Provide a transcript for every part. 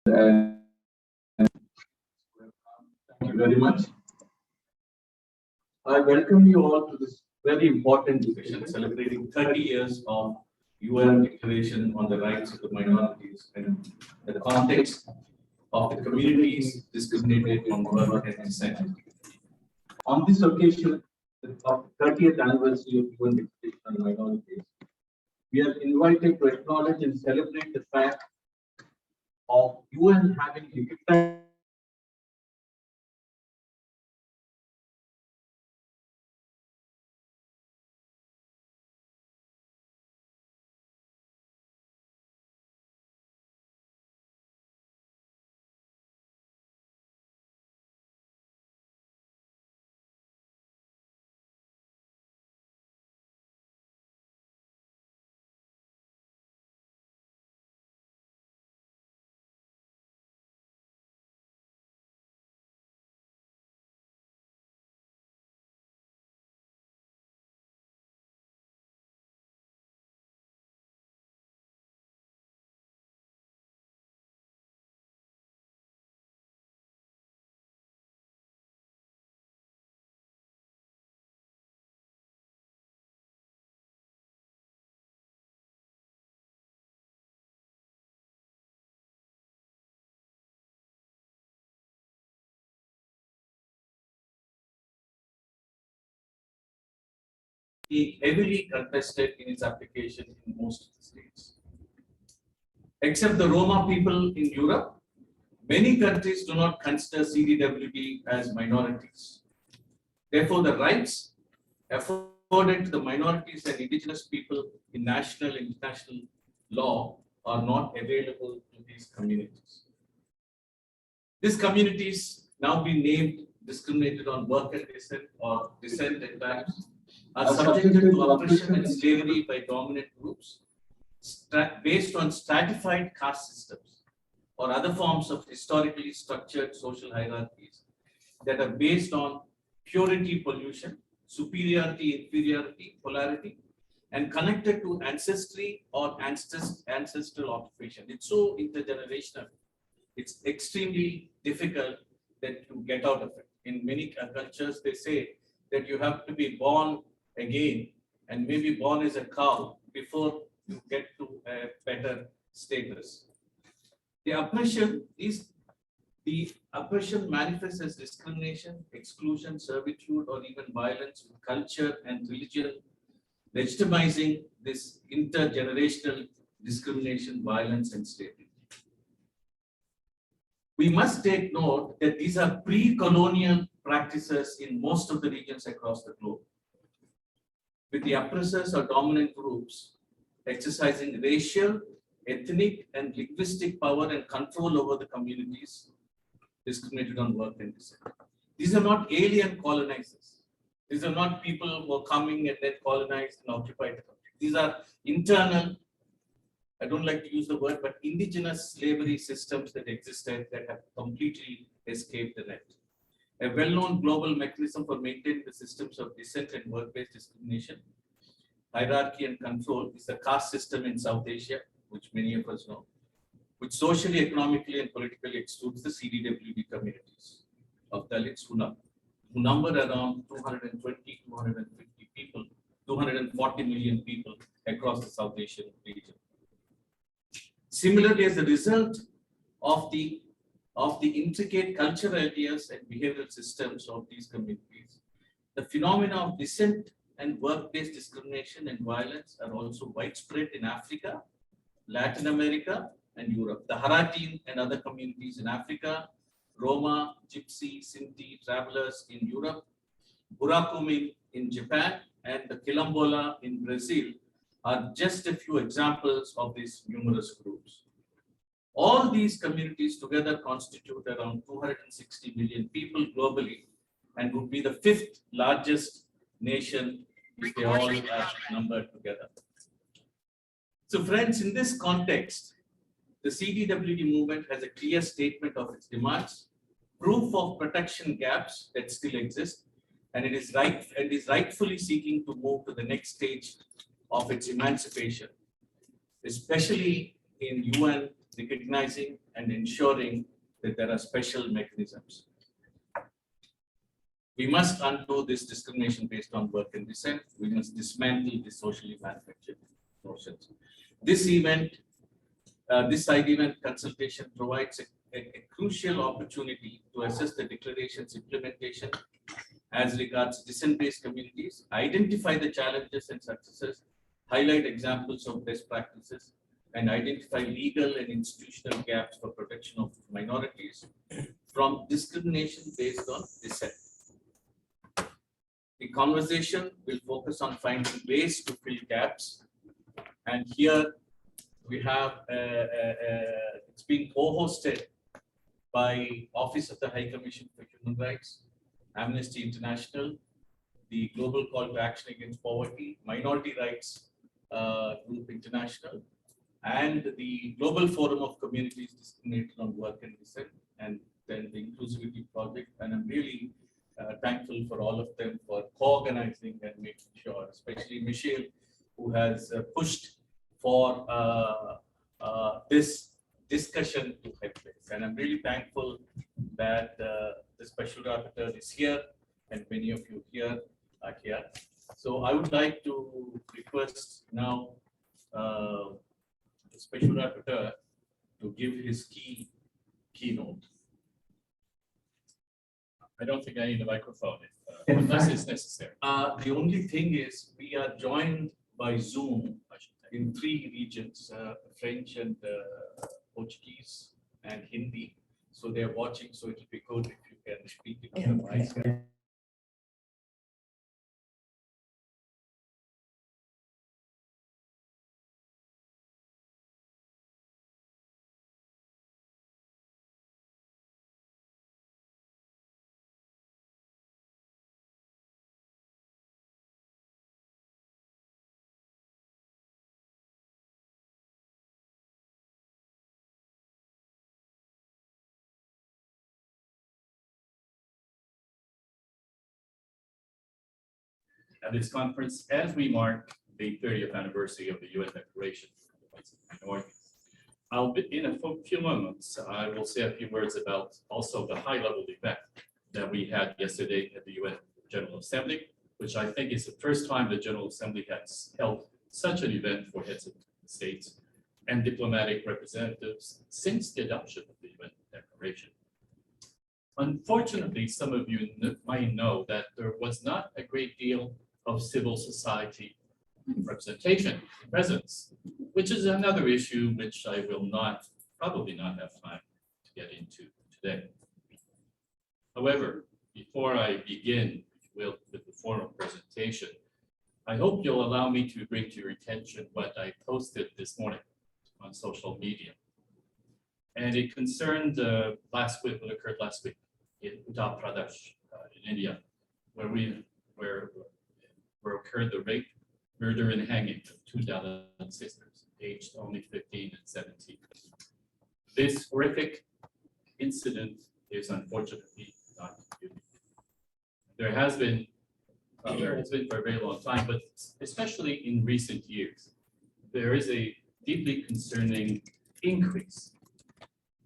And thank you very much. I welcome you all to this very important discussion celebrating 30 years of UN Declaration on the Rights of the Minorities and the context of the communities discriminated on birth and descent. On this occasion, the 30th anniversary of UN Declaration on Minorities, we are invited to acknowledge and celebrate the fact of UN having recognized heavily contested in its application in most of the states. Except the Roma people in Europe, many countries do not consider CDWD as minorities. Therefore, the rights afforded to the minorities and indigenous people in national and international law are not available to these communities. These communities, now being named discriminated on birth and descent or descent at times, are subjected to oppression and slavery by dominant groups based on stratified caste systems or other forms of historically structured social hierarchies that are based on purity pollution, superiority, inferiority, polarity, and connected to ancestry or ancestral occupation. It's so intergenerational. It's extremely difficult that to get out of it. In many cultures, they say that you have to be born again and maybe born as a cow before you get to a better status. The oppression manifests as discrimination, exclusion, servitude, or even violence with culture and religion, legitimizing this intergenerational discrimination, violence, and slavery. We must take note that these are pre-colonial practices in most of the regions across the globe, with the oppressors or dominant groups exercising racial, ethnic, and linguistic power and control over the communities discriminated on birth and descent. These are not alien colonizers. These are not people who are coming and then colonized and occupied the country. These are internal, I don't like to use the word, but indigenous slavery systems that existed that have completely escaped the net. A well-known global mechanism for maintaining the systems of descent and work-based discrimination, hierarchy and control is the caste system in South Asia, which many of us know, which socially, economically, and politically excludes the CDWD communities of Dalits who number around 220, 250 people, 240 million people across the South Asian region. Similarly, as a result of the intricate cultural ideas and behavioral systems of these communities, the phenomena of descent and work-based discrimination and violence are also widespread in Africa, Latin America, and Europe. The Haratin and other communities in Africa, Roma, Gypsy, Sinti, travelers in Europe, Burakumin in Japan, and the Quilombola in Brazil are just a few examples of these numerous groups. All these communities together constitute around 260 million people globally and would be the 5th largest nation if they all are numbered together. So friends, in this context, the CDWD movement has a clear statement of its demands, proof of protection gaps that still exist, and it is rightfully seeking to move to the next stage of its emancipation, especially in UN recognizing and ensuring that there are special mechanisms. We must undo this discrimination based on birth and descent. We must dismantle the socially manufactured notions. This event, this side event consultation provides a crucial opportunity to assess the declaration's implementation as regards descent-based communities, identify the challenges and successes, highlight examples of best practices, and identify legal and institutional gaps for protection of minorities from discrimination based on descent. The conversation will focus on finding ways to fill gaps, and here we have it's being co-hosted by Office of the High Commission for Human Rights, Amnesty International, the Global Call to Action Against Poverty, Minority Rights Group International, and the Global Forum of Communities Discriminated on Work and Descent, and then the Inclusivity Project. And I'm really thankful for all of them for co-organizing and making sure, especially Michelle, who has pushed for this discussion to take place. And I'm really thankful that the Special Rapporteur is here and many of you here are here. So I would like to request now the Special Rapporteur to give his keynote. I don't think I need a microphone unless it's necessary. The only thing is we are joined by Zoom in 3 regions, French and Portuguese and Hindi. So they're watching, so it will be good if you can speak in the voice. At this conference, as we mark the 30th anniversary of the UN Declaration on the Rights of Minorities, in a few moments, I will say a few words about also the high-level event that we had yesterday at the UN General Assembly, which I think is the first time the General Assembly has held such an event for heads of states and diplomatic representatives since the adoption of the UN Declaration. Unfortunately, some of you might know that there was not a great deal of civil society representation, presence, which is another issue which I will probably not have time to get into today. However, before I begin, if you will, with the formal presentation, I hope you'll allow me to bring to your attention what I posted this morning on social media. And it concerned what occurred last week in Uttar Pradesh in India, where occurred the rape, murder, and hanging of 2 Dalit sisters, aged only 15 and 17. This horrific incident is unfortunately not unique. There has been for a very long time, but especially in recent years, there is a deeply concerning increase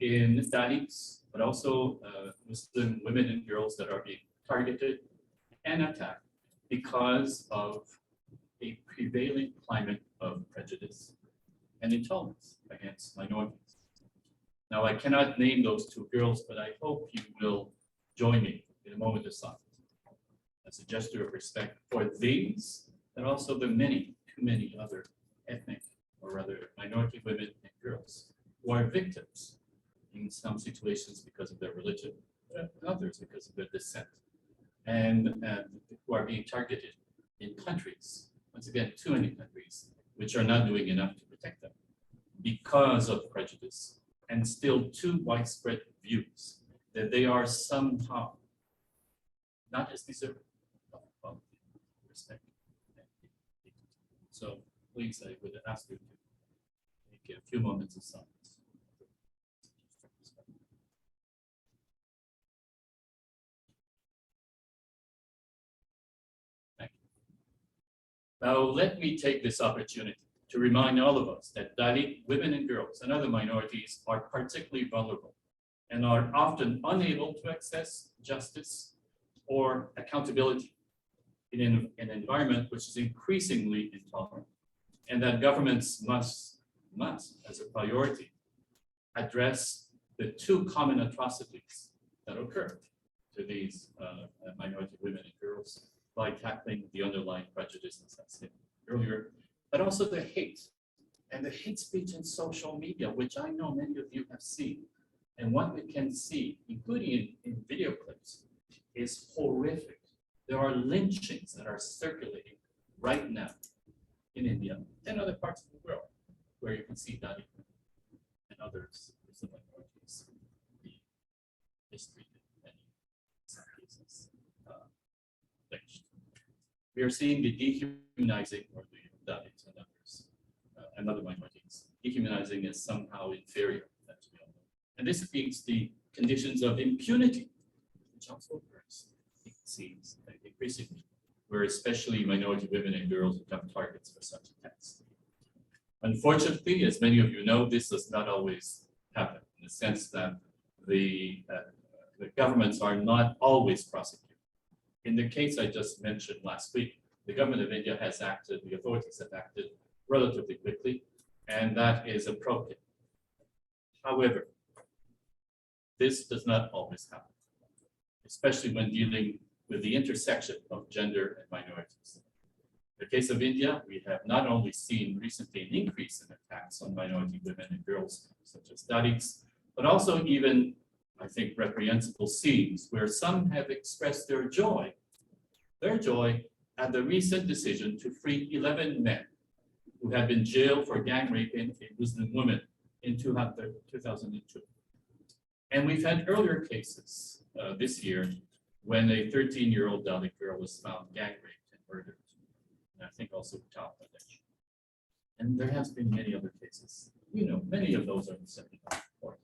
in Dalits, but also Muslim women and girls that are being targeted and attacked because of a prevailing climate of prejudice and intolerance against minorities. Now, I cannot name those 2 girls, but I hope you will join me in a moment of silence as a gesture of respect for these and also the too many other ethnic or rather minority women and girls who are victims in some situations because of their religion, and others because of their descent, and who are being targeted in countries, once again, too many countries, which are not doing enough to protect them because of prejudice and still too widespread views that they are somehow not as deserving of respect. So please, I would ask you to take a few moments of silence. Now, let me take this opportunity to remind all of us that Dalit women and girls and other minorities are particularly vulnerable and are often unable to access justice or accountability in an environment which is increasingly intolerant, and that governments must, as a priority, address the two common atrocities that occur to these minority women and girls by tackling the underlying prejudice, as I said earlier, but also the hate and the hate speech in social media, which I know many of you have seen. And what we can see, including in video clips, is horrific. There are lynchings that are circulating right now in India and other parts of the world where you can see Dalit and others, the minorities, be mistreated and in some cases lynched. We are seeing the dehumanizing of the Dalits and others and other minorities. Dehumanizing is somehow inferior, as we all know. And this means the conditions of impunity, which also occurs, it seems, increasingly, where especially minority women and girls become targets for such attacks. Unfortunately, as many of you know, this does not always happen, in the sense that the governments are not always prosecuted. In the case I just mentioned last week, the government of India has acted, the authorities have acted relatively quickly, and that is appropriate. However, this does not always happen, especially when dealing with the intersection of gender and minorities. In the case of India, we have not only seen recently an increase in attacks on minority women and girls, such as Dalits, but also even, I think, reprehensible scenes where some have expressed their joy at the recent decision to free 11 men who had been jailed for gang raping a Muslim woman in 2002. And we've had earlier cases this year when a 13-year-old Dalit girl was found gang raped and murdered. And I think also Uttar Pradesh. And there has been many other cases. You know, many of those are simply not important.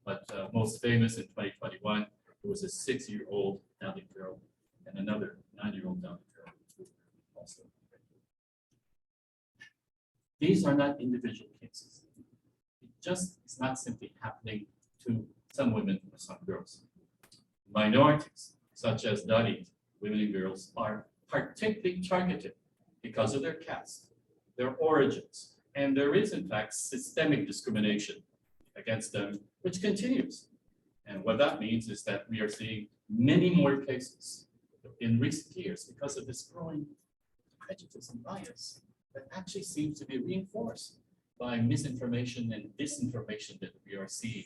But most famous in 2021, there was a 6-year-old Dalit girl and another 9-year-old Dalit girl who also raped. These are not individual cases. It just is not simply happening to some women or some girls. Minorities, such as Dalit women and girls, are particularly targeted because of their caste, their origins, and there is in fact systemic discrimination against them, which continues. And what that means is that we are seeing many more cases in recent years because of this growing prejudice and bias that actually seems to be reinforced by misinformation and disinformation that we are seeing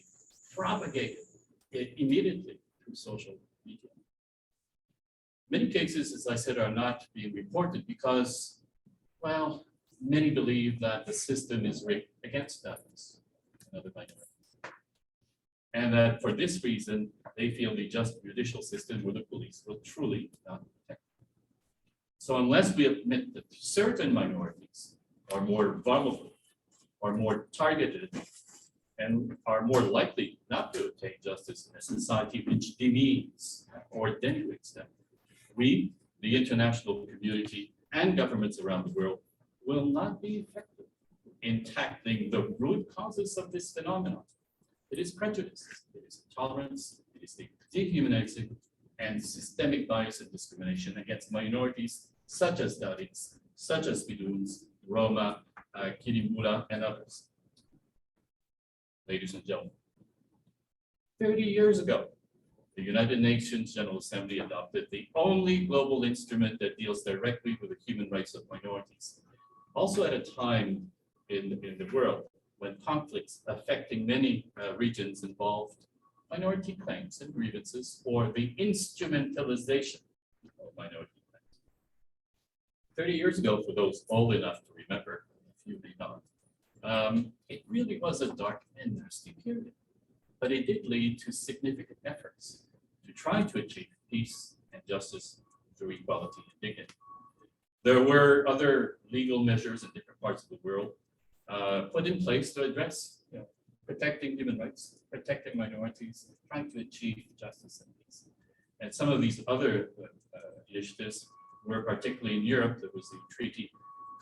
propagated immediately through social media. Many cases, as I said, are not being reported because, well, many believe that the system is rigged against us and other minorities. And that for this reason, they feel the just judicial system or the police will truly not protect them. So unless we admit that certain minorities are more vulnerable, are more targeted, and are more likely not to obtain justice in a society which demeans or denigrates them, we, the international community and governments around the world, will not be effective in tackling the root causes of this phenomenon. It is prejudice, it is intolerance, it is the dehumanizing and systemic bias and discrimination against minorities such as Dalits, such as Biduns, Roma, Kirimura, and others. Ladies and gentlemen, 30 years ago, the United Nations General Assembly adopted the only global instrument that deals directly with the human rights of minorities. Also at a time in the world when conflicts affecting many regions involved minority claims and grievances or the instrumentalization of minority claims. 30 years ago, for those old enough to remember, a few may not, it really was a dark and nasty period, but it did lead to significant efforts to try to achieve peace and justice through equality and dignity. There were other legal measures in different parts of the world put in place to address protecting human rights, protecting minorities, trying to achieve justice and peace. And some of these other initiatives were particularly in Europe. There was a treaty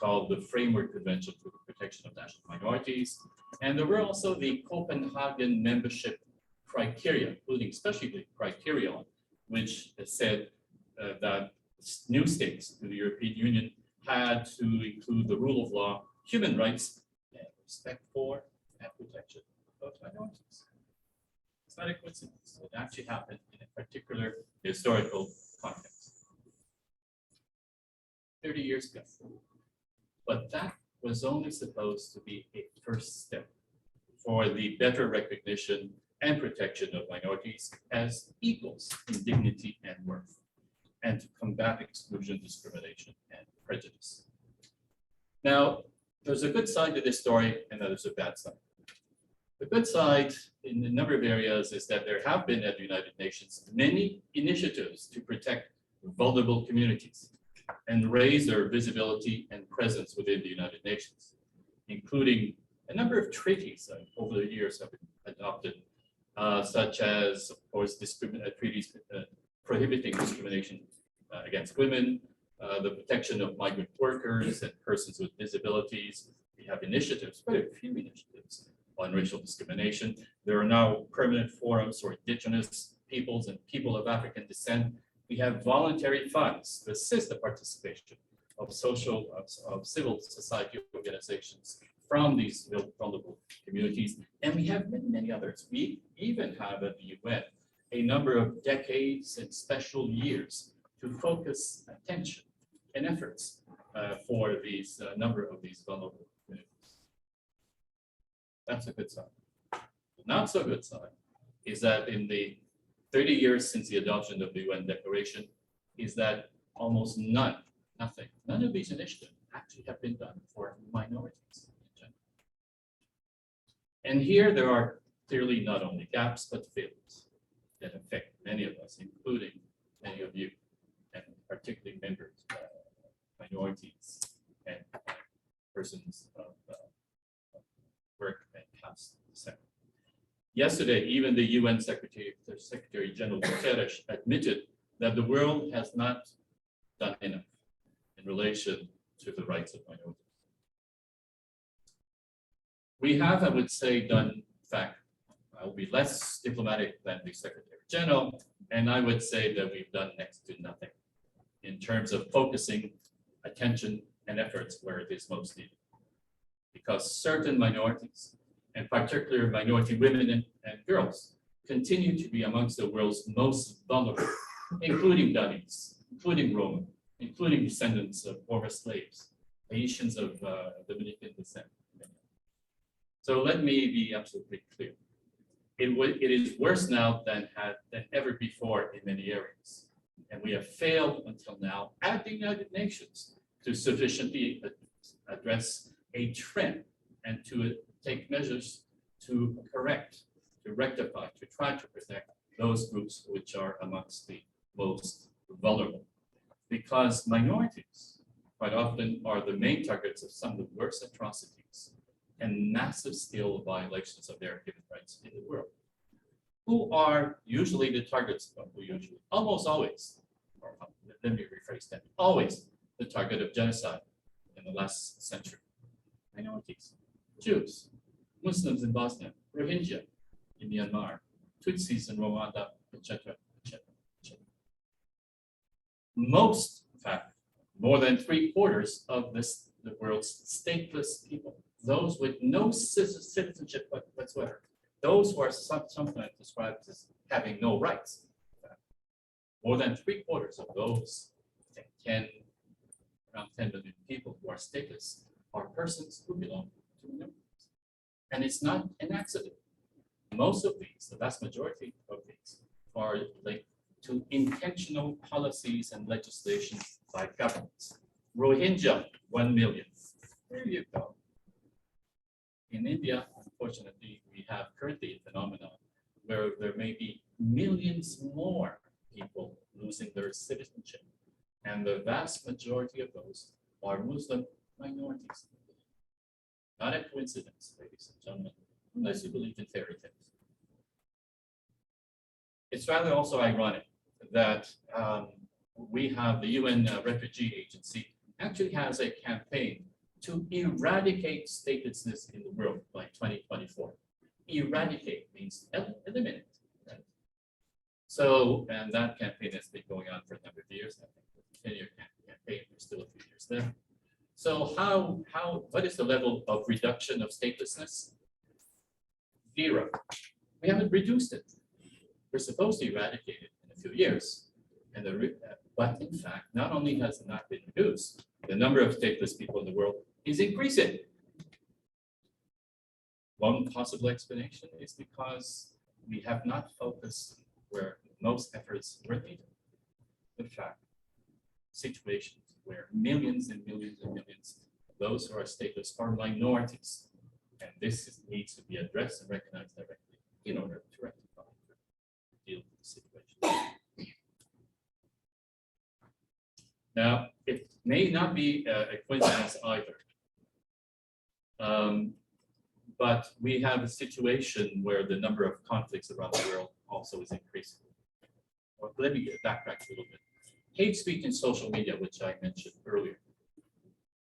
called the Framework Convention for the protection of national minorities. And there were also the Copenhagen membership criteria, including especially the criterion, which said that new states to the European Union had to include the rule of law, human rights, and respect for and protection of minorities. It's not a coincidence. It actually happened in a particular historical context 30 years ago. But that was only supposed to be a first step for the better recognition and protection of minorities as equals in dignity and worth, and to combat exclusion, discrimination, and prejudice. Now, there's a good side to this story, and there's a bad side. The good side in a number of areas is that there have been at the United Nations many initiatives to protect vulnerable communities and raise their visibility and presence within the United Nations, including a number of treaties that over the years have been adopted, such as, of course, treaties prohibiting discrimination against women, the protection of migrant workers and persons with disabilities. We have initiatives, quite a few initiatives on racial discrimination. There are now permanent forums for indigenous peoples and people of African descent. We have voluntary funds to assist the participation of civil society organizations from these vulnerable communities. And we have many, many others. We even have at the UN a number of decades and special years to focus attention and efforts for these number of these vulnerable communities. That's a good sign. The not so good sign is that in the 30 years since the adoption of the UN Declaration, is that almost none of these initiatives actually have been done for minorities in general. And here there are clearly not only gaps, but failures that affect many of us, including many of you, and particularly members, minorities, and persons of work and caste descent. Yesterday, even the UN Secretary General Guterres admitted that the world has not done enough in relation to the rights of minorities. We have, I would say, done, in fact, I'll be less diplomatic than the Secretary General, and I would say that we've done next to nothing in terms of focusing attention and efforts where it is most needed. Because certain minorities, and particularly minority women and girls, continue to be amongst the world's most vulnerable, including Dalis, including Roma, including descendants of former slaves, Haitians of Dominican descent. So let me be absolutely clear. It is worse now than ever before in many areas. And we have failed until now at the United Nations to sufficiently address a trend and to take measures to correct, to rectify, to try to protect those groups which are amongst the most vulnerable. Because minorities quite often are the main targets of some of the worst atrocities and massive scale violations of their human rights in the world. Who are usually the targets of almost always, or let me rephrase that, always the target of genocide in the last century. Minorities, Jews, Muslims in Bosnia, Rohingya in Myanmar, Tutsis in Rwanda, etc., etc., etc. Most, in fact, more than 3/4 of the world's stateless people, those with no citizenship whatsoever, those who are sometimes described as having no rights. More than 3/4 of those, I think around 10 million people who are stateless, are persons who belong to minorities. And it's not an accident. Most of these, the vast majority of these, are linked to intentional policies and legislation by governments. Rohingya, 1 million. There you go. In India, unfortunately, we have currently a phenomenon where there may be millions more people losing their citizenship. And the vast majority of those are Muslim minorities. Not a coincidence, ladies and gentlemen, unless you believe in fairy tales. It's rather also ironic that we have the UN Refugee Agency actually has a campaign to eradicate statelessness in the world by 2024. Eradicate means eliminate. Right? So, and that campaign has been going on for a number of years. I think the 10-year campaign, there's still a few years there. So what is the level of reduction of statelessness? 0. We haven't reduced it. We're supposed to eradicate it in a few years. And but in fact, not only has it not been reduced, the number of stateless people in the world is increasing. One possible explanation is because we have not focused where most efforts were needed. In fact, situations where millions and millions and millions of those who are stateless are minorities. And this needs to be addressed and recognized directly in order to rectify deal with the situation. Now, it may not be a coincidence either. But we have a situation where the number of conflicts around the world also is increasing. Well, let me backtrack a little bit. Hate speech in social media, which I mentioned earlier.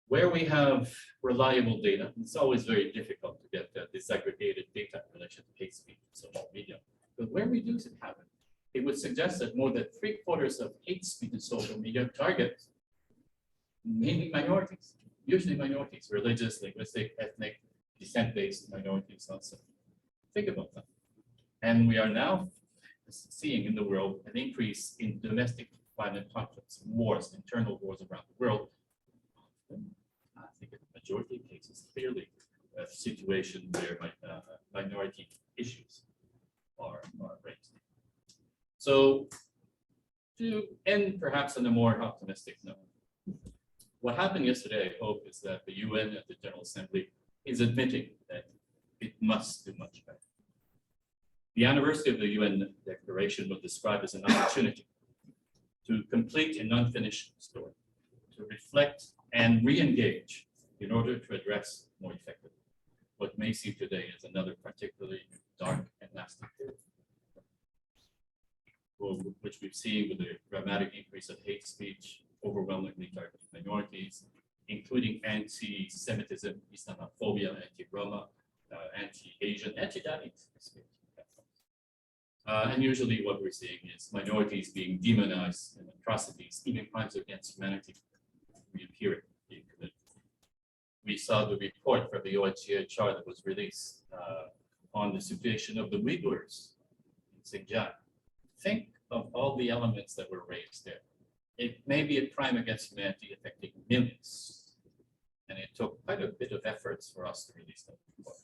Where we have reliable data, it's always very difficult to get disaggregated data in relation to hate speech in social media. But where we do have it, it would suggest that more than 3/4 of hate speech in social media target mainly minorities, usually minorities, religious, linguistic, ethnic, descent-based minorities also. Think about that. And we are now seeing in the world an increase in domestic violent conflicts, wars, internal wars around the world. I think in the majority of cases, clearly a situation where minority issues are raised. So to end perhaps on a more optimistic note, what happened yesterday, I hope, is that the UN and the General Assembly is admitting that it must do much better. The anniversary of the UN Declaration was described as an opportunity to complete an unfinished story, to reflect and re-engage in order to address more effectively what may seem today as another particularly dark and lasting period, which we've seen with the dramatic increase of hate speech, overwhelmingly targeting minorities, including anti-Semitism, Islamophobia, anti-Roma, anti-Asian, anti-Chinese speech. And usually what we're seeing is minorities being demonized and atrocities, even crimes against humanity, reappearing, being committed. We saw the report from the OHCHR that was released on the situation of the Uyghurs in Xinjiang. Think of all the elements that were raised there. It may be a crime against humanity affecting millions. And it took quite a bit of efforts for us to release that report.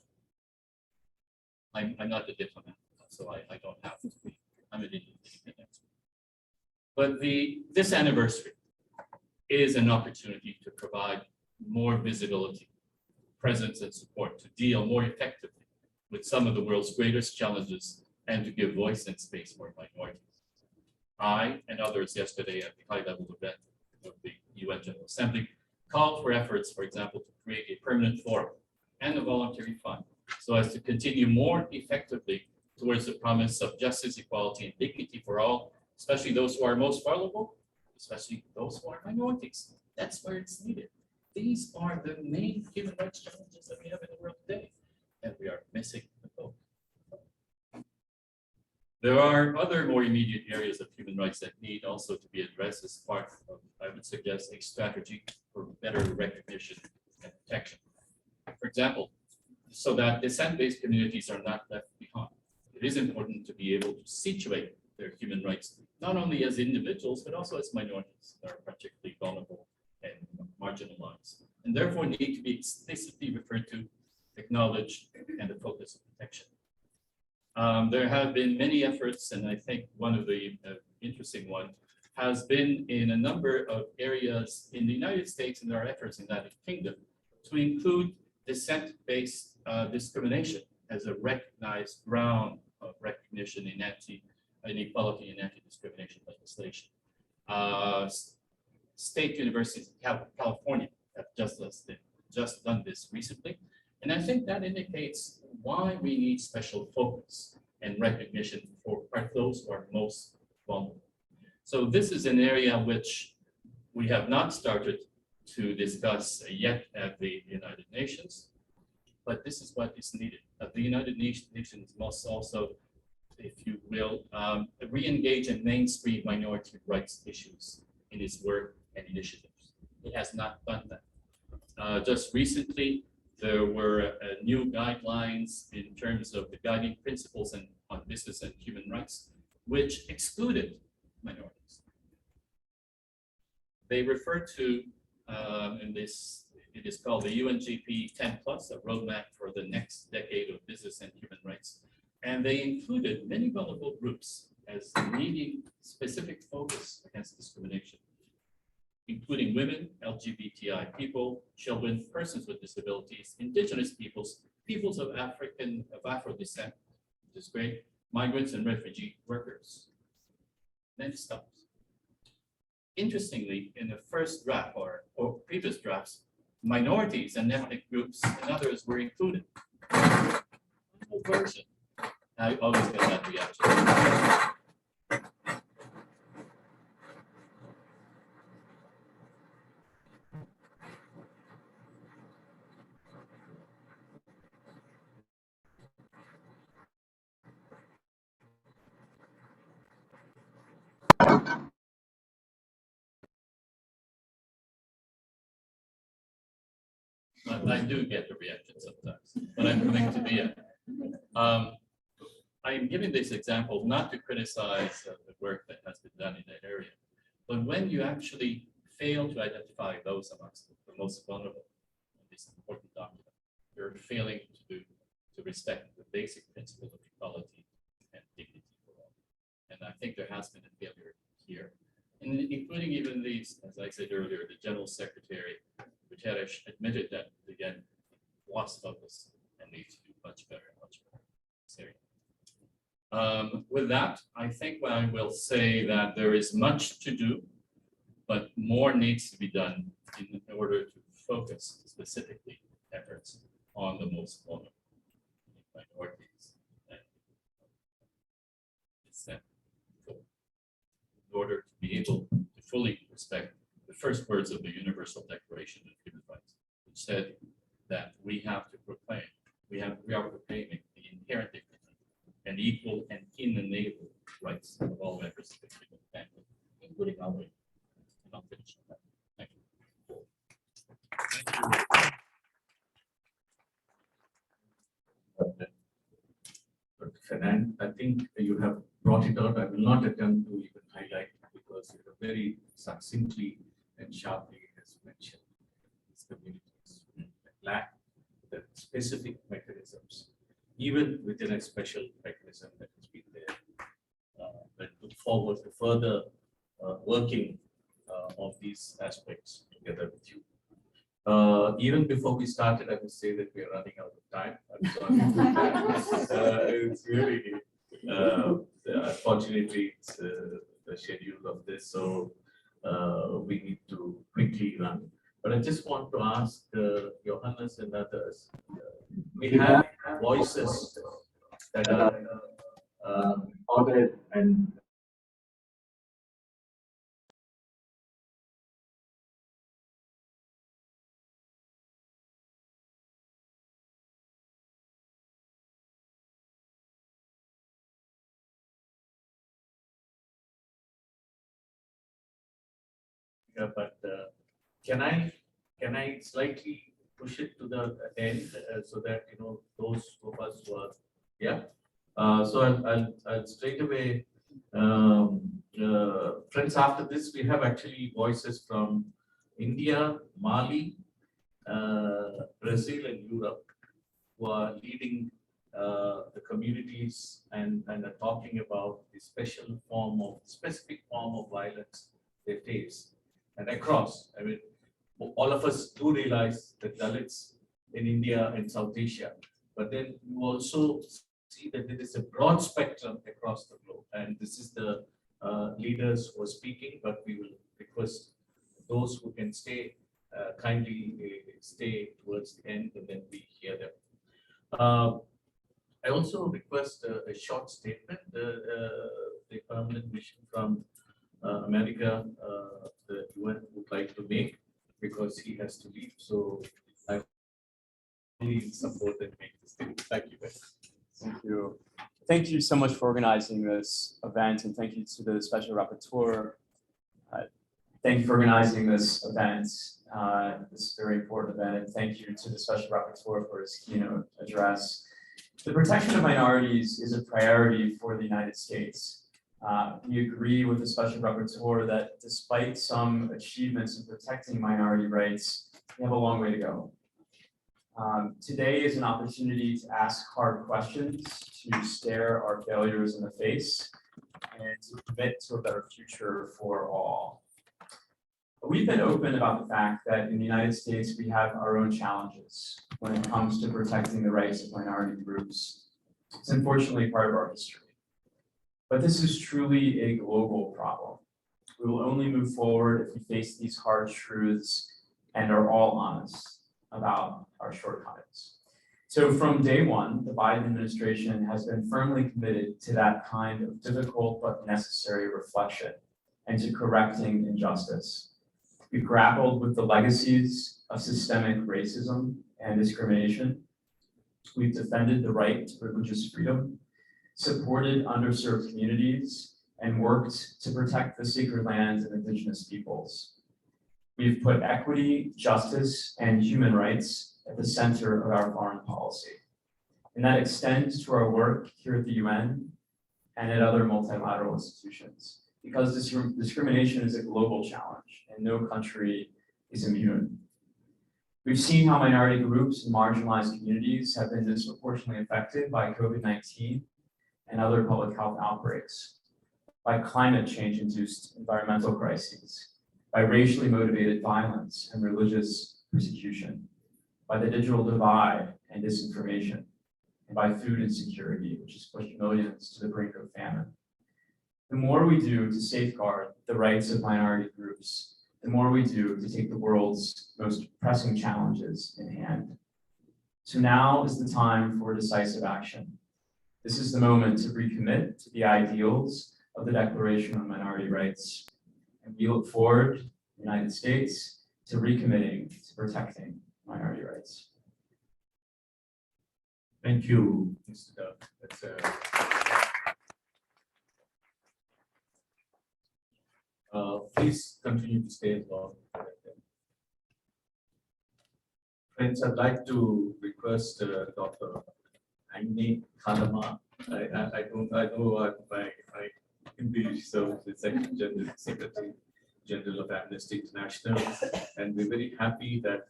I'm not a diplomat, so I don't have to be. I'm an independent expert. But this anniversary is an opportunity to provide more visibility, presence, and support to deal more effectively with some of the world's greatest challenges and to give voice and space for minorities. I and others yesterday at the high-level event of the UN General Assembly called for efforts, for example, to create a permanent forum and a voluntary fund so as to continue more effectively towards the promise of justice, equality, and dignity for all, especially those who are most vulnerable, especially those who are minorities. That's where it's needed. These are the main human rights challenges that we have in the world today, and we are missing the boat. There are other more immediate areas of human rights that need also to be addressed as part of, I would suggest, a strategy for better recognition and protection. For example, so that descent-based communities are not left behind. It is important to be able to situate their human rights, not only as individuals, but also as minorities that are particularly vulnerable and marginalized, and therefore need to be explicitly referred to, acknowledged, and the focus of protection. There have been many efforts, and I think one of the interesting ones has been in a number of areas in the United States and our efforts in the United Kingdom to include descent-based discrimination as a recognized ground of recognition in inequality and anti-discrimination legislation. State universities in California have just done this recently. And I think that indicates why we need special focus and recognition for those who are most vulnerable. So this is an area which we have not started to discuss yet at the United Nations, but this is what is needed. The United Nations must also, if you will, re-engage in mainstream minority rights issues in its work and initiatives. It has not done that. Just recently, there were new guidelines in terms of the guiding principles on business and human rights, which excluded minorities. They refer to, in this, it is called the UNGP 10+, a roadmap for the next decade of business and human rights. And they included many vulnerable groups as needing specific focus against discrimination, including women, LGBTI people, children, persons with disabilities, indigenous peoples, peoples of Afro descent, which is great, migrants and refugee workers. Then it stops. Interestingly, in the first draft or previous drafts, minorities and ethnic groups and others were included. Version. I always get that reaction. I do get the reaction sometimes, but I'm coming to the end. I'm giving this example not to criticize the work that has been done in that area, but when you actually fail to identify those amongst the most vulnerable in this important document, you're failing to respect the basic principles of equality and dignity for all. And I think there has been a failure here, including even these, as I said earlier, the General Secretary, which had admitted that, again, lost focus and needs to do much better. With that, I think I will say that there is much to do, but more needs to be done in order to focus specifically efforts on the most vulnerable minorities. In order to be able to fully respect the first words of the Universal Declaration of Human Rights, which said that we have to proclaim, we are proclaiming the inherent dignity and equal and inalienable rights of all members of the human family, including our own. And I'll finish on that. Thank you. Dr. Fernand, I think you have brought it out. I will not attempt to even highlight because you have very succinctly and sharply has mentioned these communities that lack the specific mechanisms, even within a special mechanism that has been there. But look forward to further working of these aspects together with you. Even before we started, I would say that we are running out of time. I'm sorry. It's really, unfortunately, it's the schedule of this, so we need to quickly run. But I just want to ask Johannes and others, we have voices that are recorded and but can I slightly push it to the end so that those of us who are so I'll straight away friends, after this we have actually voices from India, Mali, Brazil and Europe who are leading the communities and are talking about the specific form of violence they face. And across, I mean, all of us do realize that Dalits in India and South Asia, but then you also see that there is a broad spectrum across the globe. And this is the leaders who are speaking, but we will request those who can stay, kindly stay towards the end and then we hear them. I also request a short statement, the permanent mission from America, the UN would like to make, because because he has to leave. So I really support and make this thing. Thank you, guys. Thank you. Thank you so much for organizing this event, and thank you to the special rapporteur. Thank you for organizing this event, this very important event, and thank you to the special rapporteur for his keynote address. The protection of minorities is a priority for the United States. We agree with the special rapporteur that despite some achievements in protecting minority rights, we have a long way to go. Today is an opportunity to ask hard questions, to stare our failures in the face, and to commit to a better future for all. We've been open about the fact that in the United States, we have our own challenges when it comes to protecting the rights of minority groups. It's unfortunately part of our history. But this is truly a global problem. We will only move forward if we face these hard truths and are all honest about our shortcomings. So from day one, the Biden administration has been firmly committed to that kind of difficult but necessary reflection and to correcting injustice. We grappled with the legacies of systemic racism and discrimination. We've defended the right to religious freedom, supported underserved communities, and worked to protect the sacred lands of Indigenous peoples. We've put equity, justice, and human rights at the center of our foreign policy. And that extends to our work here at the UN and at other multilateral institutions, because discrimination is a global challenge and no country is immune. We've seen how minority groups and marginalized communities have been disproportionately affected by COVID-19 and other public health outbreaks, by climate change-induced environmental crises, by racially motivated violence and religious persecution, by the digital divide and disinformation, and by food insecurity, which has pushed millions to the brink of famine. The more we do to safeguard the rights of minority groups, the more we do to take the world's most pressing challenges in hand. So now is the time for decisive action. This is the moment to recommit to the ideals of the Declaration on Minority Rights. And we look forward, the United States, to recommitting to protecting minority rights. Thank you, Mr. Duff. Please continue to stay long. Friends, I'd like to request Dr. Agni Khanama. I know I can be so the Secretary General of Amnesty International, and we're very happy that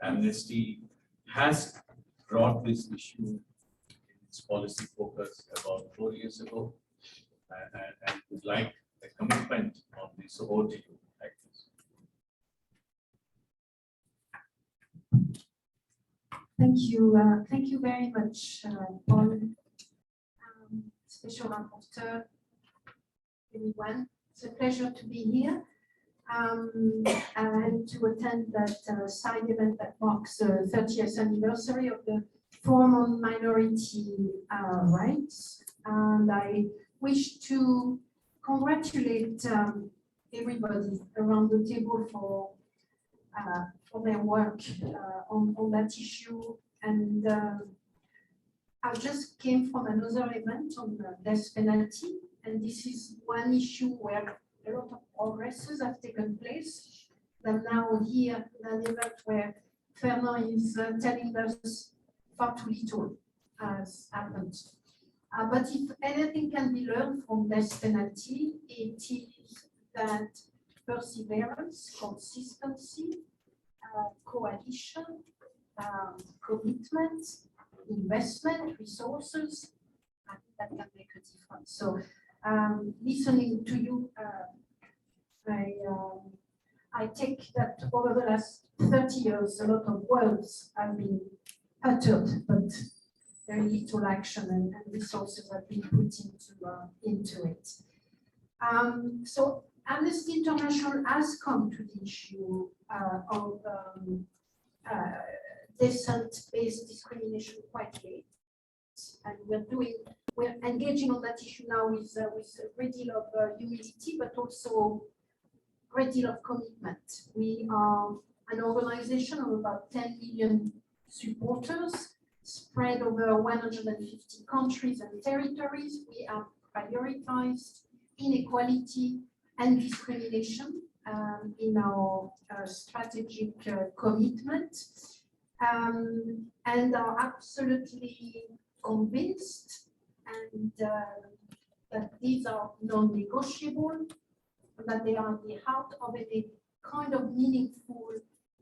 Amnesty has brought this issue in its policy focus about 4 years ago, and would like a commitment on this. So over to you, Agnes. Thank you very much, Paul, Special Rapporteur, everyone. It's a pleasure to be here and to attend that side event that marks the 30th anniversary of the Forum on Minority Rights. And I wish to congratulate everybody around the table for their work on that issue. And I just came from another event on the death penalty, and this is one issue where a lot of progresses have taken place. And now here, an event where Fernand is telling us far too little has happened. But if anything can be learned from death penalty, it is that perseverance, consistency, coalition, commitment, investment, resources, that can make a difference. So listening to you, I take that over the last 30 years, a lot of words have been uttered, but very little action and resources have been put into it. So Amnesty International has come to the issue of descent-based discrimination quite late, and we're engaging on that issue now with a great deal of humility, but also great deal of commitment. We are an organization of about 10 million supporters spread over 150 countries and territories. We have prioritized inequality and discrimination in our strategic commitment, and are absolutely convinced and that these are non-negotiable, that they are the heart of a kind of meaningful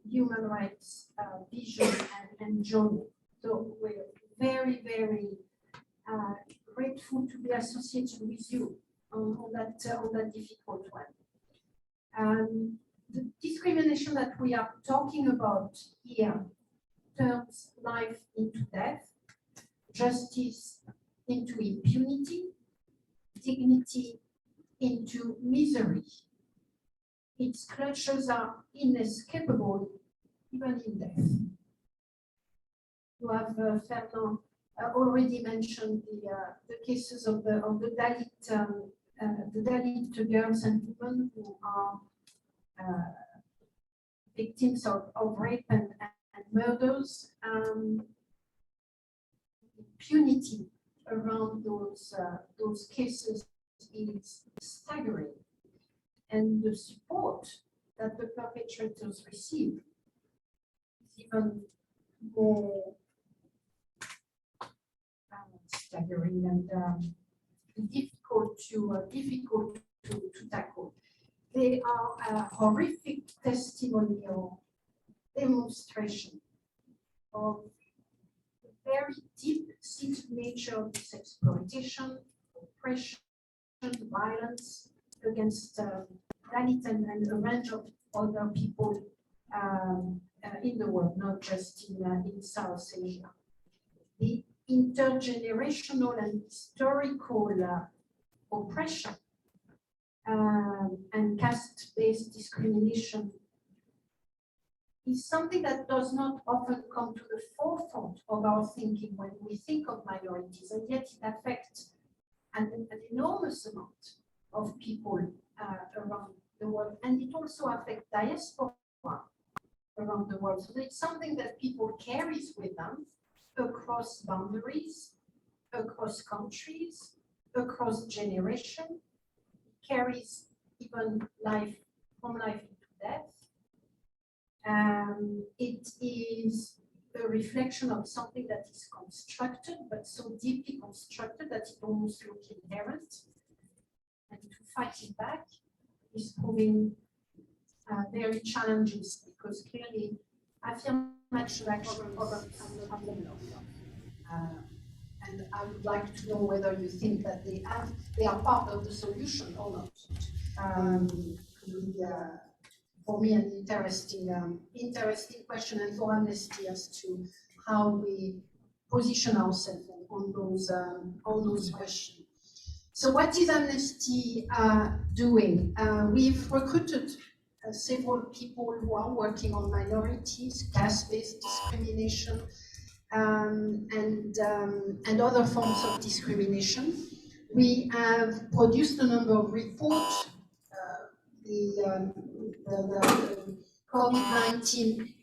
human rights vision and journey. So we're very, very grateful to be associated with you on that difficult one. The discrimination that we are talking about here turns life into death, justice into impunity, dignity into misery. Its clutches are inescapable, even in death. You have, Fernand, already mentioned the cases of the Dalit girls and women who are victims of rape and murders. Impunity around those cases is staggering, and the support that the perpetrators receive is even more staggering and difficult to tackle. They are a horrific testimonial demonstration of the very deep-seated nature of this exploitation, oppression, violence against Dalit and a range of other people in the world, not just in South Asia. The intergenerational and historical oppression and caste-based discrimination is something that does not often come to the forefront of our thinking when we think of minorities, and yet it affects an enormous amount of people around the world, and it also affects diaspora around the world. So it's something that people carries with them across boundaries, across countries, across generation, carries even life from life into death. It is a reflection of something that is constructed, but so deeply constructed that it almost looks inherent. And to fight it back is proving very challenging, because clearly affirmative action is not enough. And I would like to know whether you think that they are part of the solution or not. For me, an interesting question, and for Amnesty as to how we position ourselves on those questions. So, what is Amnesty doing? We've recruited several people who are working on minorities, caste-based discrimination, and other forms of discrimination. We have produced a number of reports. The COVID-19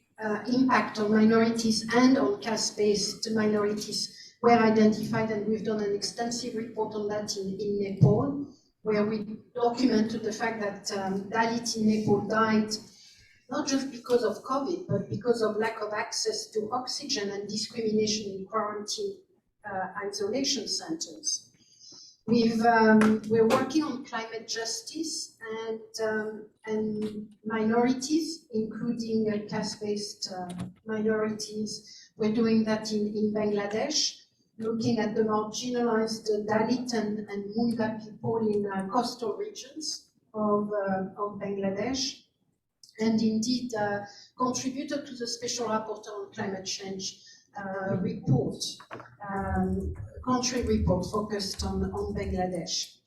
impact on minorities and on caste-based minorities were identified, and we've done an extensive report on that in Nepal, where we documented the fact that Dalit in Nepal died not just because of COVID, but because of lack of access to oxygen and discrimination in quarantine isolation centers. We're working on climate justice and minorities, including caste-based minorities. We're doing that in Bangladesh, looking at the marginalized Dalit and Munda people in coastal regions of Bangladesh, and indeed contributed to the Special Rapporteur on Climate Change report, country report focused on Bangladesh.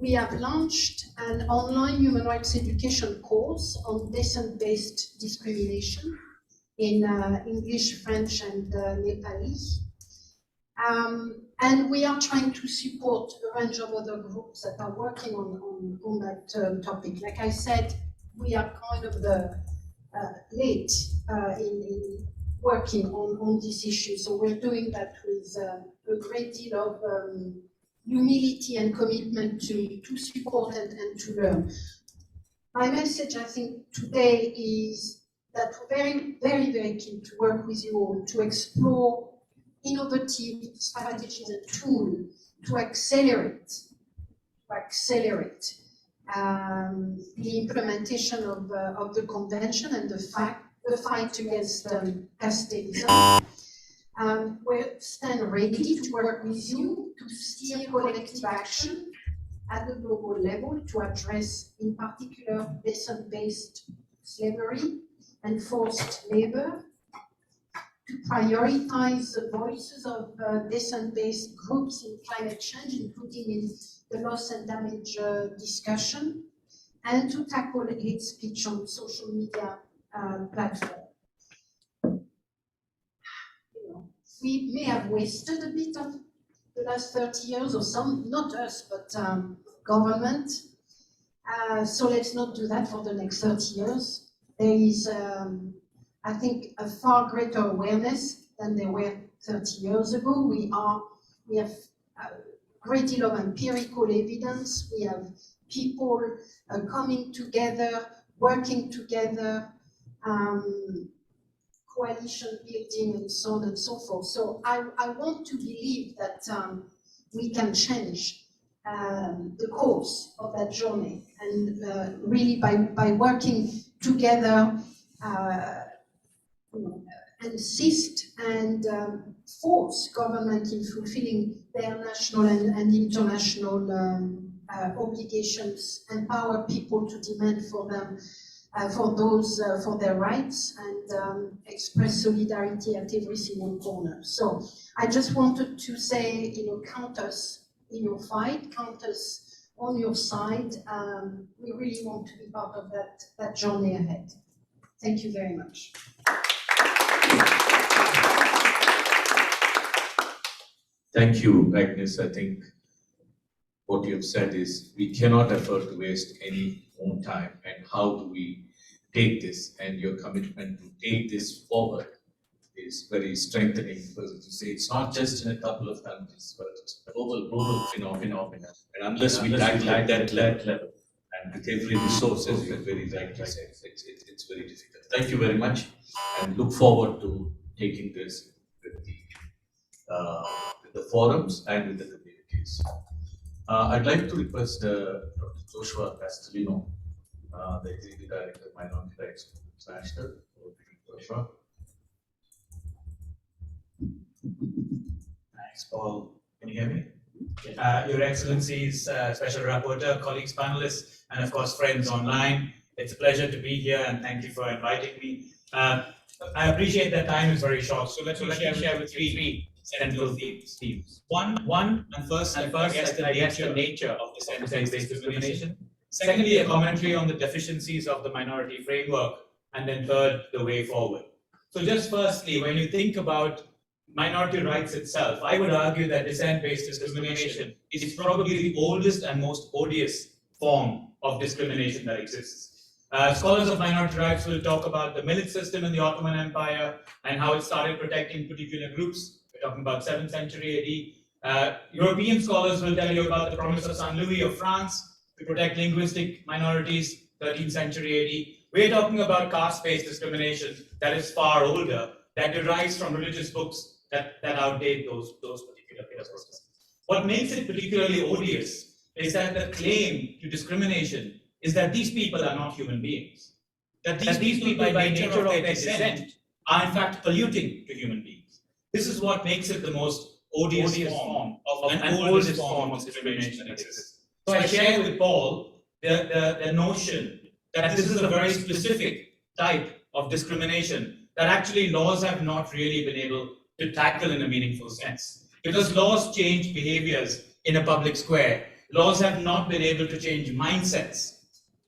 We have launched an online human rights education course on descent-based discrimination in English, French, and Nepali. And we are trying to support a range of other groups that are working on that topic. Like I said, we are kind of the late in working on this issue. So we're doing that with a great deal of humility and commitment to support and to learn. My message, I think, today is that we're very, very keen to work with you all to explore innovative strategies and tools to accelerate the implementation of the convention and the fight against casteism. We stand ready to work with you to steer collective action at the global level to address, in particular, descent-based slavery and forced labor, to prioritize the voices of descent-based groups in climate change, including in the loss and damage discussion, and to tackle hate speech on social media platforms. We may have wasted a bit of the last 30 years, or some, not us, but government. So let's not do that for the next 30 years. There is, I think, a far greater awareness than there were 30 years ago. We have a great deal of empirical evidence. We have people coming together, working together, coalition building, and so on and so forth. So I want to believe that we can change the course of that journey, and really by working together, insist and force government in fulfilling their national and international obligations, empower people to demand for them, for their rights, and express solidarity at every single corner. So I just wanted to say, count us in your fight, count us on your side. We really want to be part of that journey ahead. Thank you very much. Thank you, Agnes. I think what you have said is we cannot afford to waste any more time, and how do we take this, and your commitment to take this forward is very strengthening, because as you say, it's not just in a couple of countries, but it's a global phenomenon. And unless we tackle at that level, and with every resource, as you have very rightly said, it's very difficult. Thank you very much, and look forward to taking this with the forums and with the communities. I'd like to request Dr. Joshua Castellino, the Executive Director of Minority Rights International. Joshua. Thanks, Paul. Can you hear me? Your Excellencies, Special Rapporteur, colleagues, panelists, and of course friends online. It's a pleasure to be here, and thank you for inviting me. I appreciate that time is very short, so let me share with you three central themes. One, and first, I guess the nature of descent-based discrimination. Secondly, a commentary on the deficiencies of the minority framework, and then third, the way forward. So just firstly, when you think about minority rights itself, I would argue that descent-based discrimination is probably the oldest and most odious form of discrimination that exists. Scholars of minority rights will talk about the millet system in the Ottoman Empire and how it started protecting particular groups. We're talking about 7th century AD. European scholars will tell you about the promise of Saint Louis of France to protect linguistic minorities, 13th century AD. We're talking about caste-based discrimination that is far older, that derives from religious books that outdate those particular processes. What makes it particularly odious is that the claim to discrimination is that these people are not human beings. That these people, by nature of their descent, are in fact polluting to human beings. This is what makes it the most odious form of an oldest form of discrimination that exists. So I share with Paul the notion that this is a very specific type of discrimination that actually laws have not really been able to tackle in a meaningful sense. Because laws change behaviors in a public square. Laws have not been able to change mindsets.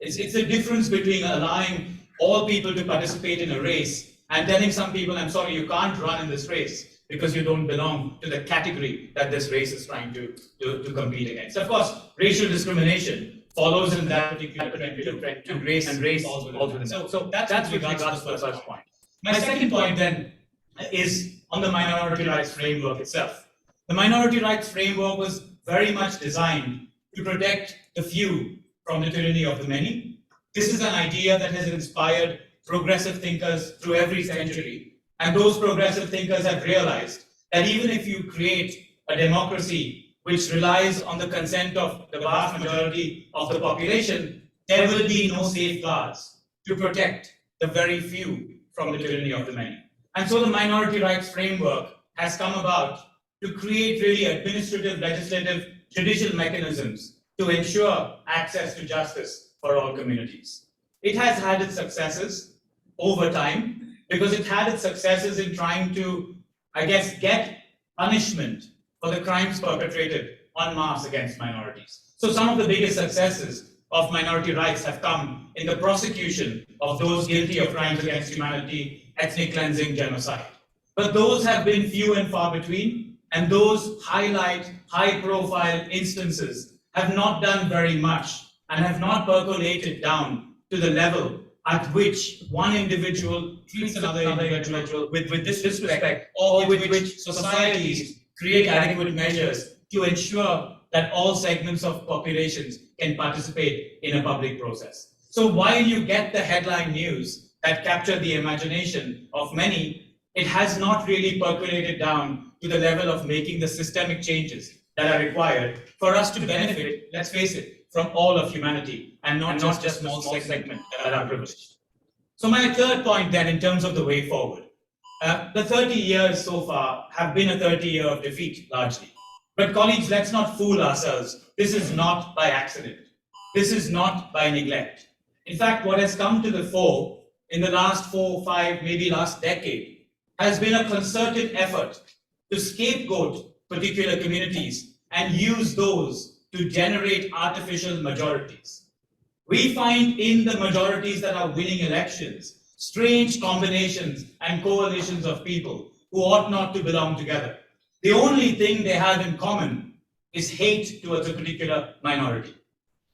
It's the difference between allowing all people to participate in a race and telling some people, I'm sorry, you can't run in this race because you don't belong to the category that this race is trying to compete against. Of course, racial discrimination follows in that particular trend to race, and race falls within that. So that's with regards to the first point. My second point then is on the minority rights framework itself. The minority rights framework was very much designed to protect the few from the tyranny of the many. This is an idea that has inspired progressive thinkers through every century. And those progressive thinkers have realized that even if you create a democracy which relies on the consent of the vast majority of the population, there will be no safeguards to protect the very few from the tyranny of the many. And so the minority rights framework has come about to create really administrative, legislative, judicial mechanisms to ensure access to justice for all communities. It has had its successes over time because it had its successes in trying to, I guess, get punishment for the crimes perpetrated en masse against minorities. So some of the biggest successes of minority rights have come in the prosecution of those guilty of crimes against humanity, ethnic cleansing, genocide. But those have been few and far between, and those highlight high-profile instances have not done very much and have not percolated down to the level at which one individual treats another individual with disrespect, or with which societies create adequate measures to ensure that all segments of populations can participate in a public process. So while you get the headline news that capture the imagination of many, it has not really percolated down to the level of making the systemic changes that are required for us to benefit, let's face it, from all of humanity and not just a small segment that are privileged. So my third point then, in terms of the way forward, the 30 years so far have been a 30-year of defeat largely. But colleagues, let's not fool ourselves. This is not by accident. This is not by neglect. In fact, what has come to the fore in the last 4, 5, maybe last decade has been a concerted effort to scapegoat particular communities and use those to generate artificial majorities. We find in the majorities that are winning elections strange combinations and coalitions of people who ought not to belong together. The only thing they have in common is hate towards a particular minority.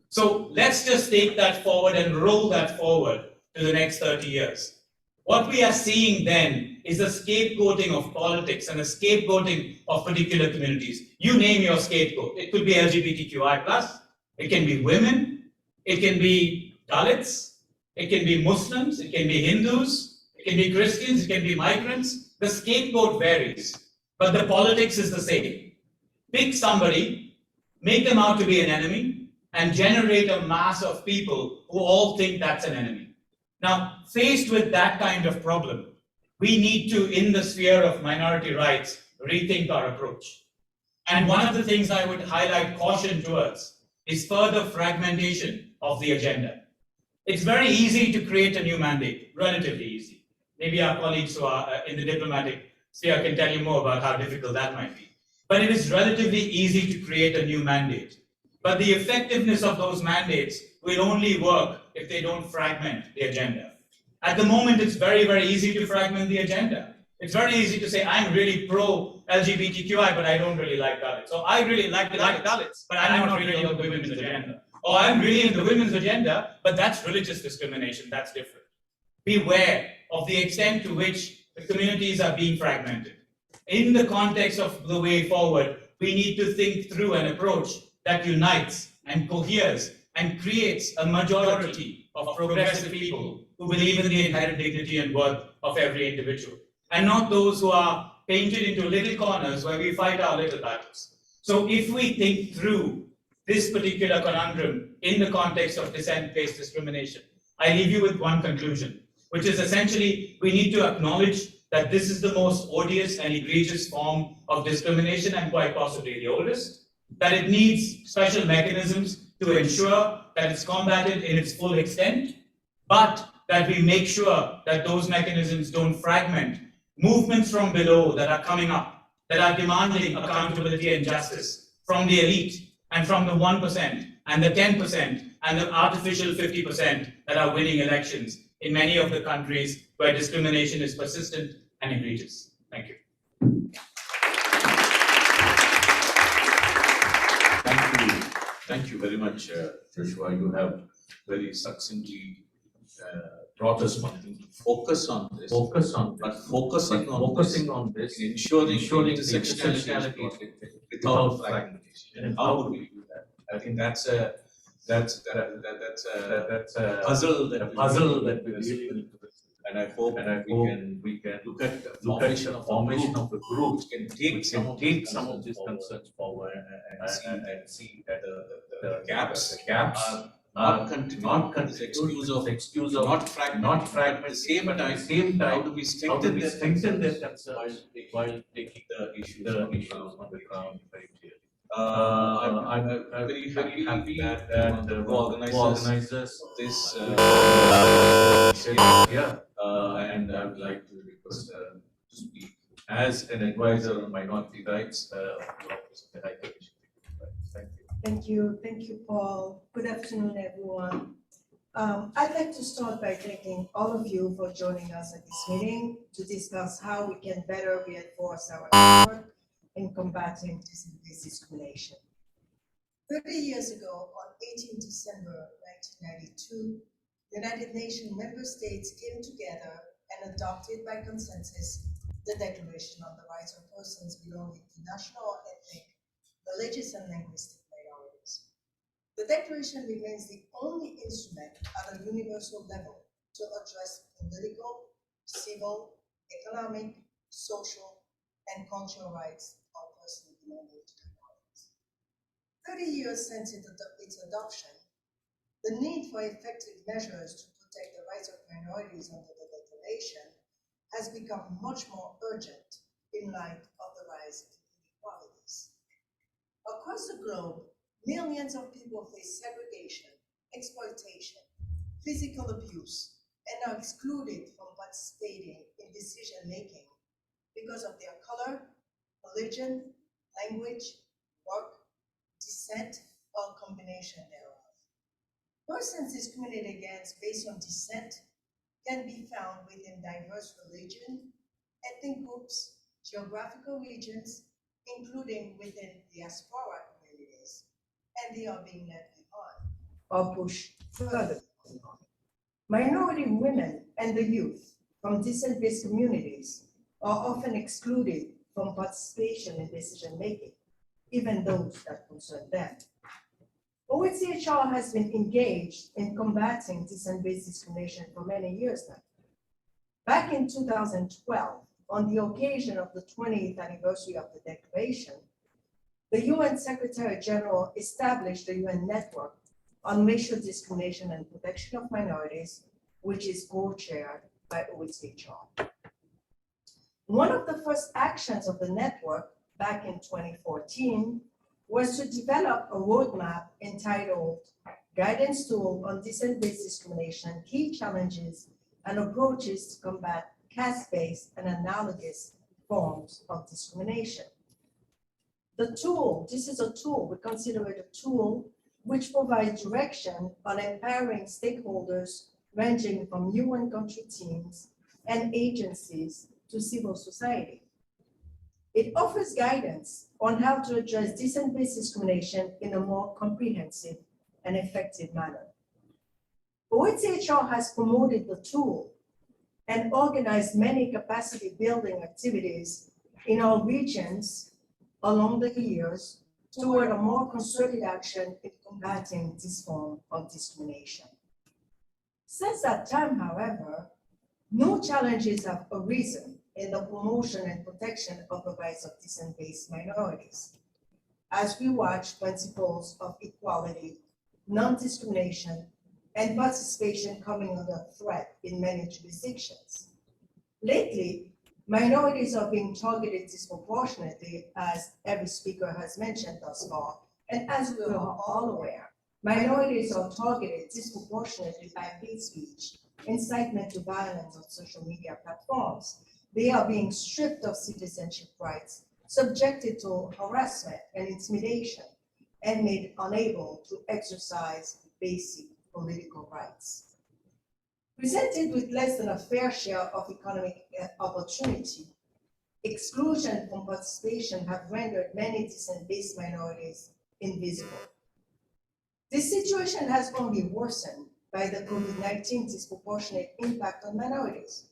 So let's just take that forward and roll that forward to the next 30 years. What we are seeing then is the scapegoating of politics and the scapegoating of particular communities. You name your scapegoat. It could be LGBTQI+, it can be women, it can be Dalits, it can be Muslims, it can be Hindus, it can be Christians, it can be migrants. The scapegoat varies, but the politics is the same. Pick somebody, make them out to be an enemy, and generate a mass of people who all think that's an enemy. Now, faced with that kind of problem, we need to, in the sphere of minority rights, rethink our approach. And one of the things I would highlight caution towards is further fragmentation of the agenda. It's very easy to create a new mandate, relatively easy. Maybe our colleagues who are in the diplomatic sphere can tell you more about how difficult that might be. But it is relatively easy to create a new mandate. But the effectiveness of those mandates will only work if they don't fragment the agenda. At the moment, it's very, very easy to fragment the agenda. It's very easy to say, I'm really pro-LGBTQI, but I don't really like Dalits. So I really like Dalits, but I'm not really on the women's agenda. Or I'm really in the women's agenda, but that's religious discrimination, that's different. Beware of the extent to which the communities are being fragmented. In the context of the way forward, we need to think through an approach that unites and coheres and creates a majority of progressive people who believe in the inherent dignity and worth of every individual, and not those who are painted into little corners where we fight our little battles. So if we think through this particular conundrum in the context of dissent-based discrimination, I leave you with one conclusion, which is essentially we need to acknowledge that this is the most odious and egregious form of discrimination and quite possibly the oldest, that it needs special mechanisms to ensure that it's combated in its full extent, but that we make sure that those mechanisms don't fragment movements from below that are coming up, that are demanding accountability and justice from the elite and from the 1% and the 10% and the artificial 50% that are winning elections in many of the countries where discrimination is persistent and egregious. Thank you. Thank you. Thank you very much, Joshua. You have very succinctly brought us something to focus on this. But focusing on this, ensuring intersectionality without fragmentation. And how would we do that? I think that's a puzzle that we really need to. And I hope we can look at the formation of a group which can take some of these concerns forward and see that the gaps are not excuse of not fragment. At the same time, how do we strengthen their concerns while taking the issues on the ground very clearly. I'm very happy that the co-organizers of this and I would like to request to speak as an advisor on minority rights of the Office of the High Commission. Thank you. Thank you, Paul. Good afternoon, everyone. I'd like to start by thanking all of you for joining us at this meeting to discuss how we can better reinforce our work in combating disability discrimination. 30 years ago, on 18 December 1992, United Nations member states came together and adopted by consensus the Declaration on the Rights of Persons belonging to national, ethnic, religious, and linguistic minorities. The Declaration remains the only instrument at a universal level to address political, civil, economic, social, and cultural rights of persons belonging to minorities. 30 years since its adoption, the need for effective measures to protect the rights of minorities under the Declaration has become much more urgent in light of the rise in inequalities. Across the globe, millions of people face segregation, exploitation, physical abuse, and are excluded from participating in decision-making because of their color, religion, language, work, descent, or combination thereof. Persons discriminated against based on descent can be found within diverse religion, ethnic groups, geographical regions, including within diaspora communities, and they are being left behind or pushed further. Minority women and the youth from descent-based communities are often excluded from participation in decision-making, even those that concern them. OHCHR has been engaged in combating descent-based discrimination for many years now. Back in 2012, on the occasion of the 20th anniversary of the Declaration, the UN Secretary General established the UN Network on Racial Discrimination and Protection of Minorities, which is co-chaired by OHCHR. One of the first actions of the network back in 2014 was to develop a roadmap entitled Guidance Tool on Descent-Based Discrimination, Key Challenges and Approaches to Combat Caste-Based and Analogous Forms of Discrimination. The tool, this is a tool, we consider it a tool which provides direction on empowering stakeholders ranging from UN country teams and agencies to civil society. It offers guidance on how to address descent-based discrimination in a more comprehensive and effective manner. OHCHR has promoted the tool and organized many capacity building activities in our regions along the years toward a more concerted action in combating this form of discrimination. Since that time, however, new challenges have arisen in the promotion and protection of the rights of descent-based minorities, as we watch principles of equality, non-discrimination, and participation coming under threat in many jurisdictions. Lately, minorities are being targeted disproportionately, as every speaker has mentioned thus far, and as we are all aware, minorities are targeted disproportionately by hate speech, incitement to violence on social media platforms. They are being stripped of citizenship rights, subjected to harassment and intimidation, and made unable to exercise basic political rights. Presented with less than a fair share of economic opportunity, exclusion from participation have rendered many descent-based minorities invisible. This situation has only worsened by the COVID-19 disproportionate impact on minorities,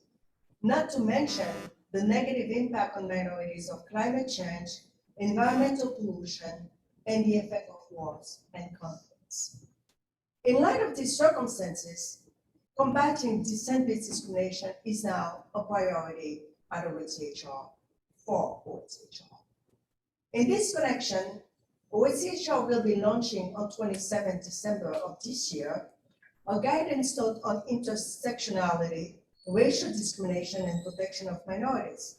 not to mention the negative impact on minorities of climate change, environmental pollution, and the effect of wars and conflicts. In light of these circumstances, combating descent-based discrimination is now a priority at OHCHR for OHCHR. In this connection, OHCHR will be launching on 27 December of this year a guidance note on intersectionality, racial discrimination, and protection of minorities.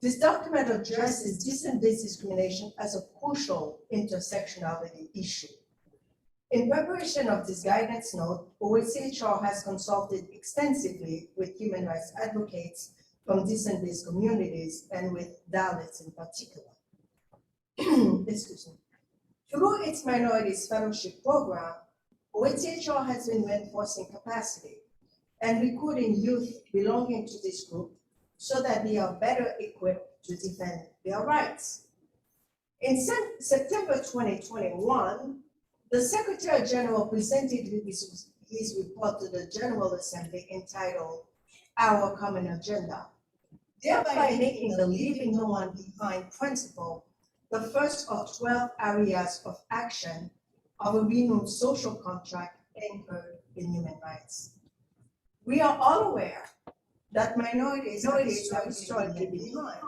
This document addresses descent-based discrimination as a crucial intersectionality issue. In preparation of this guidance note, OHCHR has consulted extensively with human rights advocates from descent-based communities and with Dalits in particular. Excuse me. Through its Minorities Fellowship Program, OHCHR has been reinforcing capacity and recruiting youth belonging to this group so that they are better equipped to defend their rights. In September 2021, the Secretary General presented his report to the General Assembly entitled Our Common Agenda, thereby making the Leaving No One Behind principle the first of 12 areas of action of a renewed social contract anchored in human rights. We are all aware that minorities are historically behind,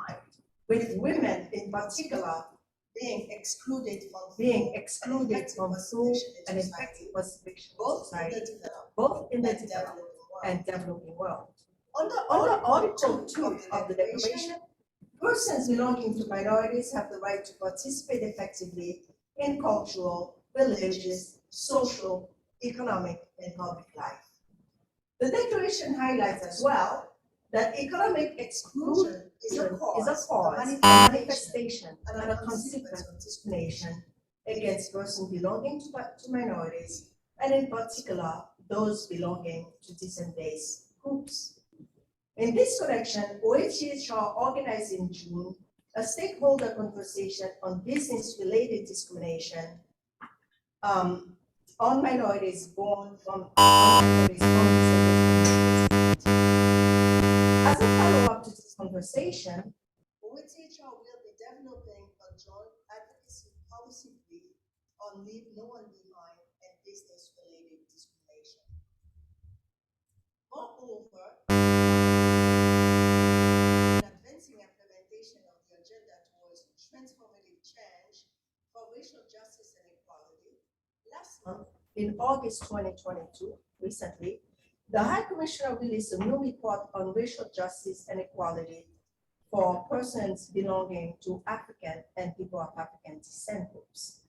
with women in particular being excluded from full and effective participation both in the developed and developing world. Under Article 2 of the Declaration, persons belonging to minorities have the right to participate effectively in cultural, religious, social, economic, and public life. The Declaration highlights as well that economic exclusion is a cause, a manifestation, and a consequence of discrimination against persons belonging to minorities, and in particular, those belonging to descent-based groups. In this connection, OHCHR organized in June a stakeholder conversation on business-related discrimination on minorities born from minorities. As a follow-up to this conversation, OHCHR will be developing a joint advocacy policy brief on Leave No One Behind and business-related discrimination. Moreover, advancing implementation of the agenda towards transformative change for racial justice and equality, last month, in August 2022, recently, the High Commissioner released a new report on racial justice and equality for persons belonging to African and people of African descent groups.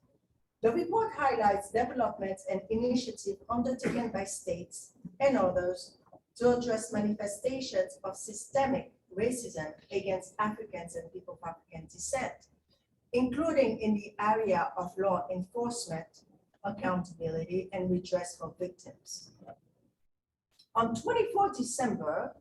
The report highlights developments and initiatives undertaken by states and others to address manifestations of systemic racism against Africans and people of African descent, including in the area of law enforcement, accountability, and redress for victims. On 24 December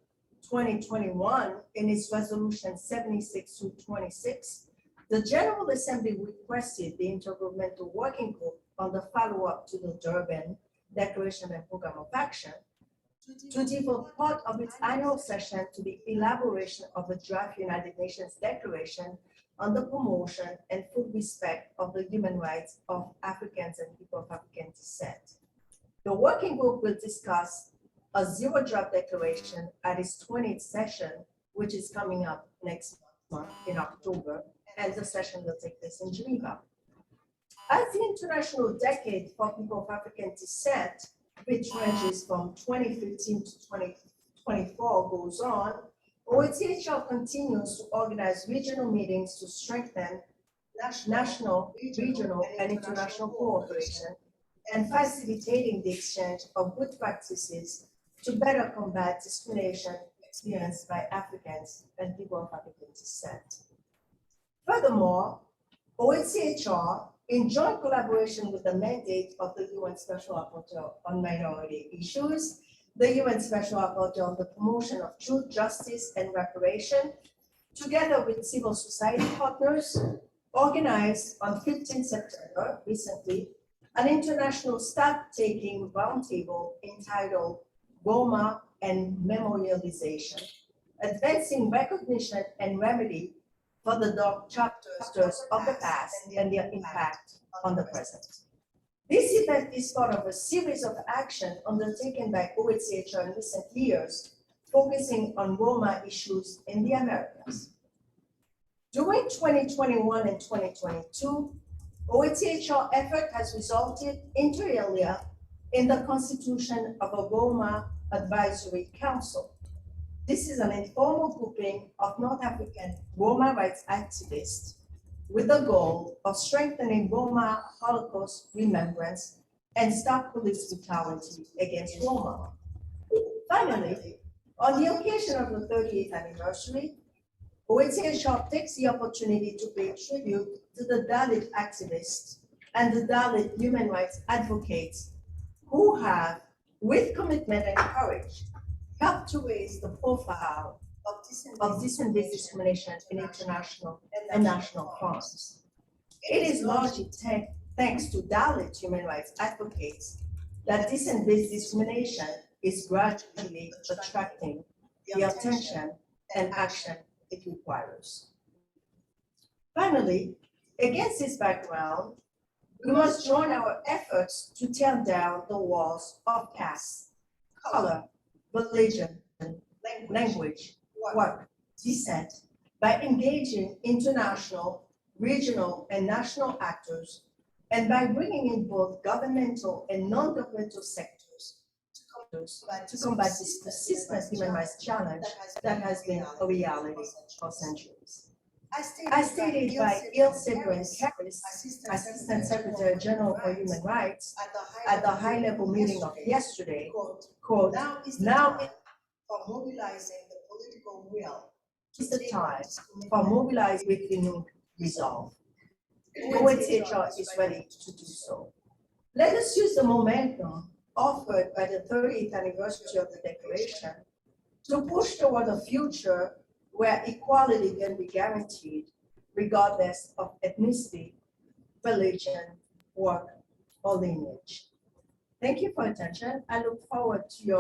2021, in its resolution 76-26, the General Assembly requested the Intergovernmental Working Group on the follow-up to the Durban Declaration and Program of Action to devote part of its annual session to the elaboration of a draft United Nations Declaration on the promotion and full respect of the human rights of Africans and people of African descent. The working group will discuss a zero draft declaration at its 20th session, which is coming up next month in October, and the session will take place in Geneva. As the International Decade for People of African Descent, which ranges from 2015 to 2024, goes on, OHCHR continues to organize regional meetings to strengthen national, regional, and international cooperation and facilitating the exchange of good practices to better combat discrimination experienced by Africans and people of African descent. Furthermore, OHCHR, in joint collaboration with the mandate of the UN Special Rapporteur on Minority Issues, the UN Special Rapporteur on the Promotion of Truth, Justice, and Reparation, together with civil society partners, organized on 15 September, recently, an international stock-taking roundtable entitled Roma and Memorialization, Advancing Recognition and Remedy for the Dark Chapters of the Past and their Impact on the Present. This event is part of a series of action undertaken by OHCHR in recent years, focusing on Roma issues in the Americas. During 2021 and 2022, OHCHR effort has resulted inter alia in the constitution of a Roma Advisory Council. This is an informal grouping of North African Roma rights activists with the goal of strengthening Roma Holocaust remembrance and stop police brutality against Roma. Finally, on the occasion of the 38th anniversary, OHCHR takes the opportunity to pay tribute to the Dalit activists and the Dalit human rights advocates who have, with commitment and courage, helped to raise the profile of disciplinary discrimination in international and national forums. It is largely thanks to Dalit human rights advocates that disciplinary discrimination is gradually attracting the attention and action it requires. Finally, against this background, we must join our efforts to tear down the walls of caste, color, religion, language, work, descent, by engaging international, regional, and national actors, and by bringing in both governmental and non-governmental sectors to combat this persistent human rights challenge that has been a reality for centuries. As stated by Il Sebrin Harris, Assistant Secretary General for Human Rights, at the high-level meeting of yesterday, quote, now for mobilizing the political will is the time for mobilizing with renewed resolve. OHCHR is ready to do so. Let us use the momentum offered by the 30th anniversary of the Declaration to push toward a future where equality can be guaranteed regardless of ethnicity, religion, work, or lineage. Thank you for your attention. I look forward to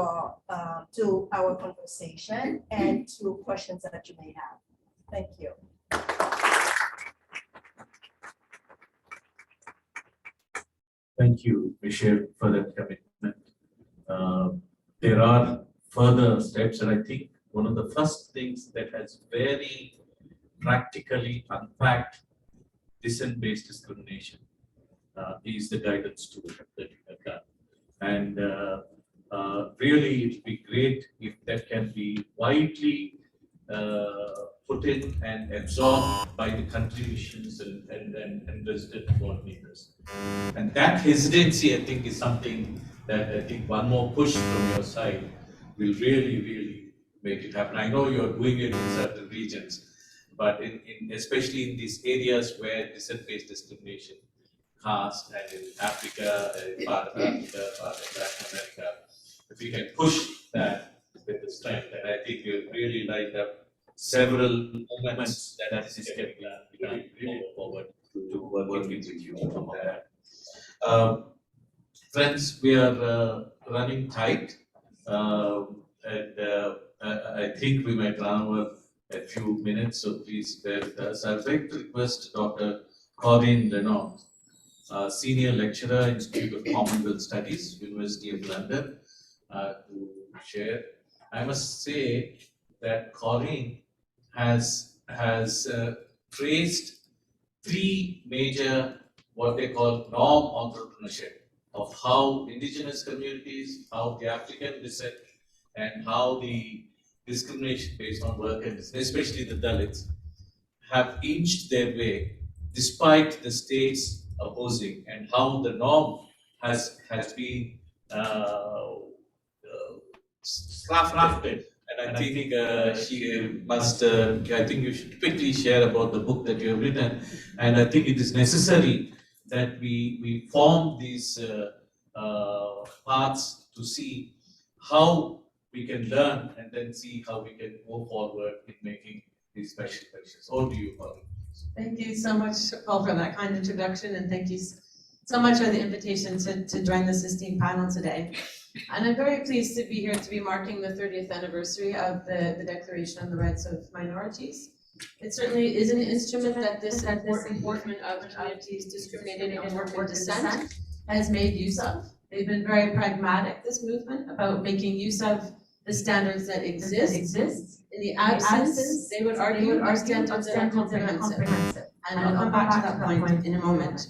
our conversation and to questions that you may have. Thank you. Thank you, Michelle, for that commitment. There are further steps, and I think one of the first things that has very practically unpacked descent-based discrimination is the guidance tool that you have done. And really, it'd be great if that can be widely put in and absorbed by the country missions and resident coordinators. And that hesitancy, I think, is something that I think one more push from your side will really make it happen. I know you're doing it in certain regions, but especially in these areas where descent-based discrimination, caste, and in Africa, part of Africa, part of Latin America, if we can push that with the strength, and I think we've really lined up several movements that this can be done really forward to working with you on that. Friends, we are running tight, and I think we might run over a few minutes, so please bear with us. I'd like to request Dr. Corinne Renaud, Senior Lecturer, Institute of Commonwealth Studies, University of London, to share. I must say that Corinne has traced three major, what they call norm entrepreneurship, of how indigenous communities, how the African descent, and how the discrimination based on work and especially the Dalits have inched their way despite the states opposing, and how the norm has been crafted. And I think she must, I think you should quickly share about the book that you have written. And I think it is necessary that we form these paths to see how we can learn and then see how we can move forward in making these special lectures. Over to you, Pauline. Thank you so much, Paul, for that kind introduction, and thank you so much for the invitation to join this esteemed panel today. And I'm very pleased to be here to be marking the 30th anniversary of the Declaration on the Rights of Minorities. It certainly is an instrument that this important movement of communities discriminated on work and descent has made use of. They've been very pragmatic, this movement, about making use of the standards that exist. In the absence, they would argue, of standards that are comprehensive. And I'll come back to that point in a moment.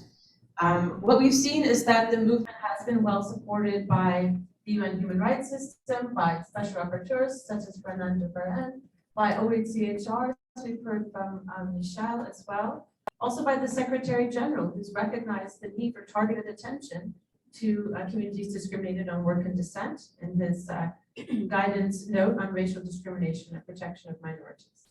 What we've seen is that the movement has been well supported by the UN Human Rights System, by special rapporteurs such as Fernando Beren, by OHCHR, we've heard from Michelle as well, also by the Secretary General, who's recognized the need for targeted attention to communities discriminated on work and descent in this guidance note on racial discrimination and protection of minorities.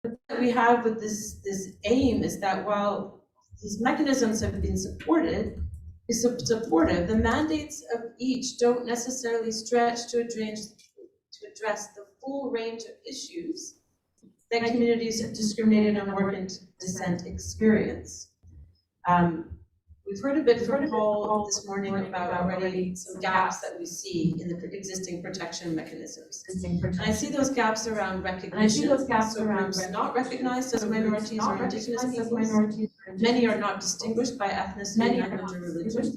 What we have with this aim is that while these mechanisms have been supportive, the mandates of each don't necessarily stretch to address the full range of issues that communities discriminated on work and descent experience. We've heard a bit from Paul this morning about already some gaps that we see in the existing protection mechanisms. And I see those gaps around recognition. So groups not recognized as minorities or indigenous peoples. Many are not distinguished by ethnicity, language, or religion.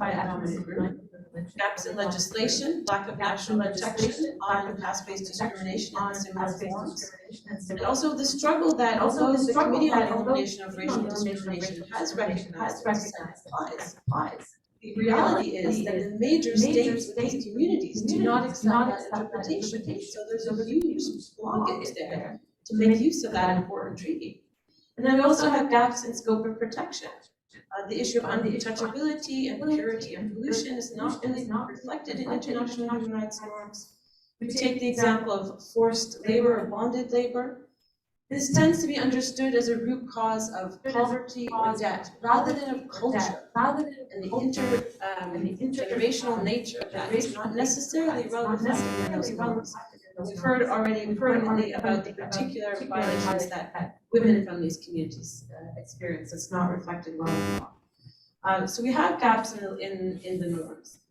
Gaps in legislation, lack of national protection on caste-based discrimination and similar forms. And also the struggle that, although the Committee on Elimination of Racial Discrimination has recognized applies, the reality is that the major stakes with these communities do not accept that interpretation. So there's a huge blockage there to make use of that important treaty. And then we also have gaps in scope of protection. The issue of untouchability and purity and pollution is not really reflected in international human rights norms. We take the example of forced labor or bonded labor. This tends to be understood as a root cause of poverty or debt, rather than of culture. And the intergenerational nature of that is not necessarily well reflected in those norms. We've heard already importantly about the particular violations that women from these communities experience. It's not reflected well in law. So we have gaps in the norms.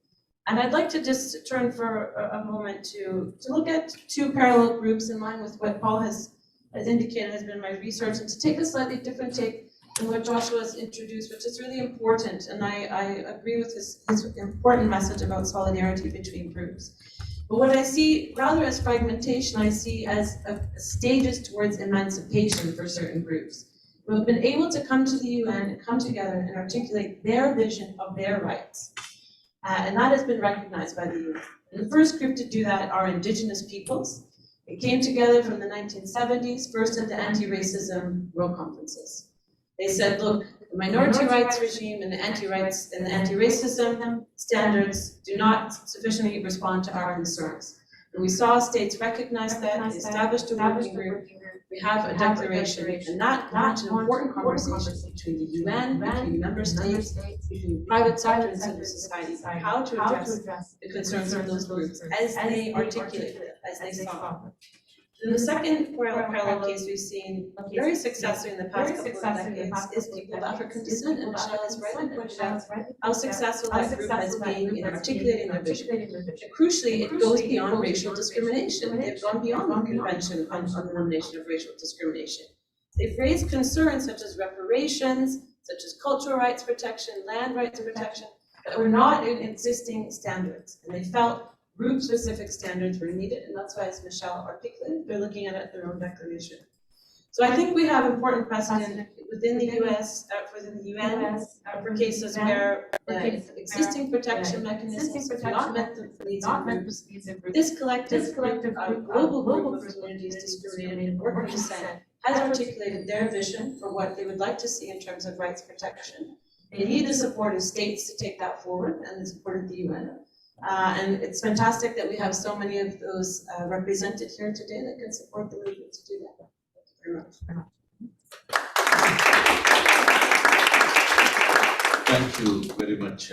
And I'd like to just turn for a moment to look at two parallel groups in line with what Paul has indicated has been my research, and to take a slightly different take than what Joshua has introduced, which is really important. And I agree with his important message about solidarity between groups. But what I see rather as fragmentation, I see as stages towards emancipation for certain groups who have been able to come to the UN and come together and articulate their vision of their rights. And that has been recognized by the UN. And the first group to do that are indigenous peoples. They came together from the 1970s, first at the anti-racism world conferences. They said, look, the minority rights regime and the anti-rights and the anti-racism standards do not sufficiently respond to our concerns. And we saw states recognize that, they established a working group, we have a declaration, and that launched an important conversation between the UN, between member states, between the private sector and civil society, on how to address the concerns of those groups as they articulated it, as they saw them. And the second parallel case we've seen very successfully in the past couple of decades is people of African descent, and Michelle has rightly pointed out how successful that group has been in articulating their vision. And crucially, it goes beyond racial discrimination. They've gone beyond the Convention on the Elimination of Racial Discrimination. They've raised concerns such as reparations, such as cultural rights protection, land rights protection, that were not in existing standards. And they felt group-specific standards were needed, and that's why, as Michelle articulated, they're looking at their own declaration. So I think we have important precedent within the US, within the UN, for cases where existing protection mechanisms have not met the needs of groups. This collective global group of communities discriminated in work and descent has articulated their vision for what they would like to see in terms of rights protection. They need the support of states to take that forward, and the support of the UN. And it's fantastic that we have so many of those represented here today that can support the movement to do that. Thank you very much. Thank you very much,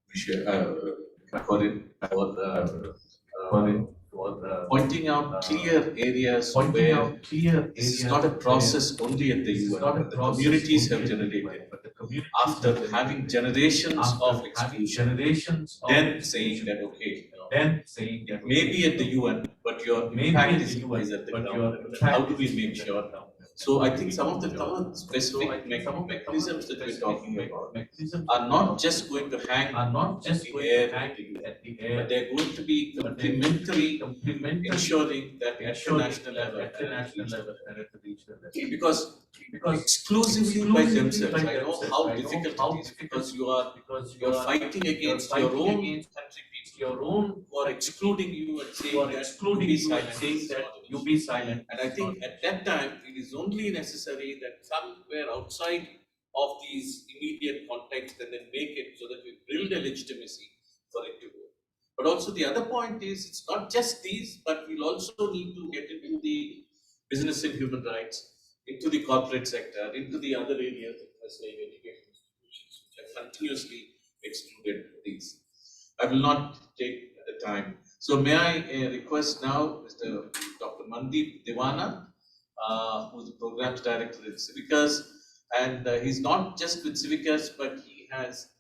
Michelle, Corinne, for pointing out clear areas where it's not a process only at the UN, but the communities have generated. after having generations of exclusion, then saying that, okay, it may be at the UN, but your impact is always at the ground. How do we make sure? So I think some of the specific mechanisms that we're talking about are not just going to hang at the air, but they're going to be complementary, ensuring that at the national level, because exclusively by themselves, I know how difficult it is, because you're fighting against your own country people who are excluding you and saying that you be silent. And I think at that time, it is only necessary that somewhere outside of these immediate contexts and then make it so that we build a legitimacy for it to work. But also the other point is, it's not just these, but we'll also need to get into the business and human rights, into the corporate sector, into the other areas of say education institutions, which have continuously excluded these. I will not take the time. So may I request now Mr. Dr. Mandeep Dewana, who's the Programs Director at Civicus, and he's not just with Civicus, but he has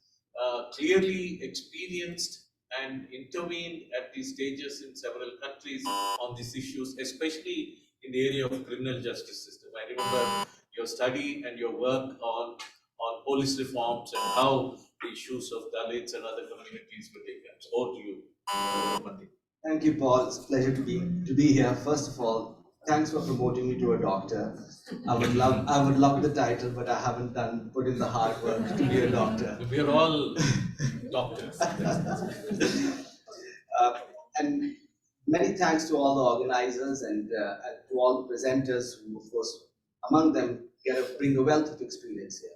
clearly experienced and intervened at these stages in several countries on these issues, especially in the area of criminal justice system. I remember your study and your work on police reforms and how the issues of Dalits and other communities were taken. So over to you, Mandeep. Thank you, Paul. It's a pleasure to be here. First of all, thanks for promoting me to a doctor. I would love the title, but I haven't put in the hard work to be a doctor. We are all doctors. And many thanks to all the organizers and to all the presenters who, of course, among them bring a wealth of experience here.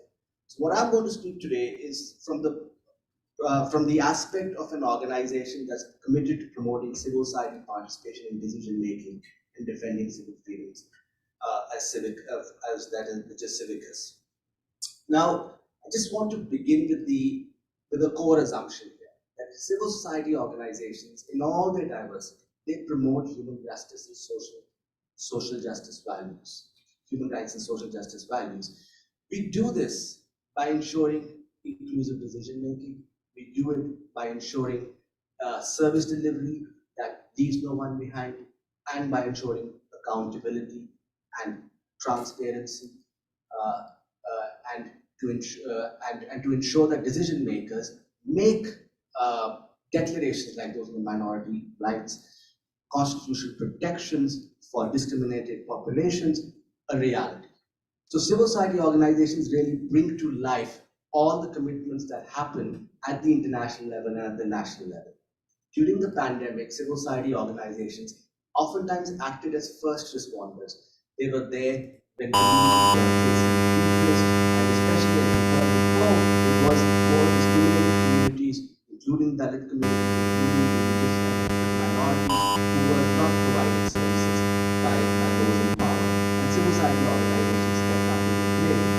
So what I'm going to speak today is from the aspect of an organization that's committed to promoting civil society participation in decision making and defending civil freedoms, which is Civicus. Now, I just want to begin with the core assumption here that civil society organizations, in all their diversity, they promote human justice and social justice values, human rights and social justice values. We do this by ensuring inclusive decision making. We do it by ensuring service delivery that leaves no one behind, and by ensuring accountability and transparency, and to ensure that decision makers make declarations like those on minority rights, constitutional protections for discriminated populations a reality. So civil society organizations really bring to life all the commitments that happen at the international level and at the national level. During the pandemic, civil society organizations oftentimes acted as first responders. They were there when communities were facing interest, and especially as we heard before, it was for discriminated communities, including Dalit communities, including religious and minorities, who were not provided services by those in power. And civil society organizations stepped up to the plate.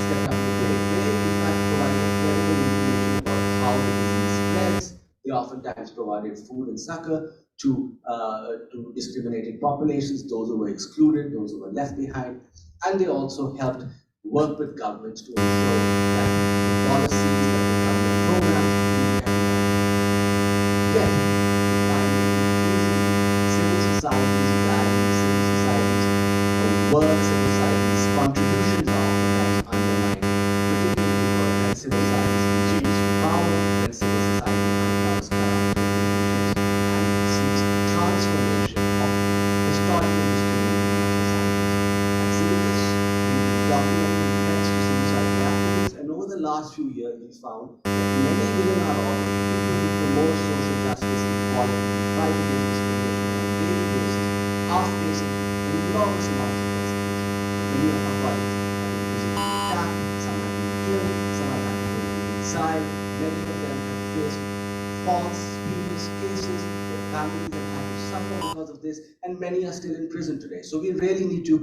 They, in fact, provided credible information about how the disease spreads. They oftentimes provided food and succor to discriminated populations, those who were excluded, those who were left behind, and they also helped work with governments to ensure that the policies, that the government programs meet everyone. Yet, we find that increasingly civil society's values, civil society's work, civil society's contributions are oftentimes undermined, particularly because as civil societies change power, when civil society undergoes corrupt relationships and seeks transformation of historical discrimination of societies. At Civicus, we've been documenting threats to civil society activists, and over the last few years, we found that many within our order who promote social justice, equality, fight against discrimination on a daily basis are facing enormous amounts of persecution. Many of our colleagues have been physically attacked, some have been killed, some have had to go to the inside. Many of them have faced false, spurious cases. Their families have had to suffer because of this, and many are still in prison today. So we really need to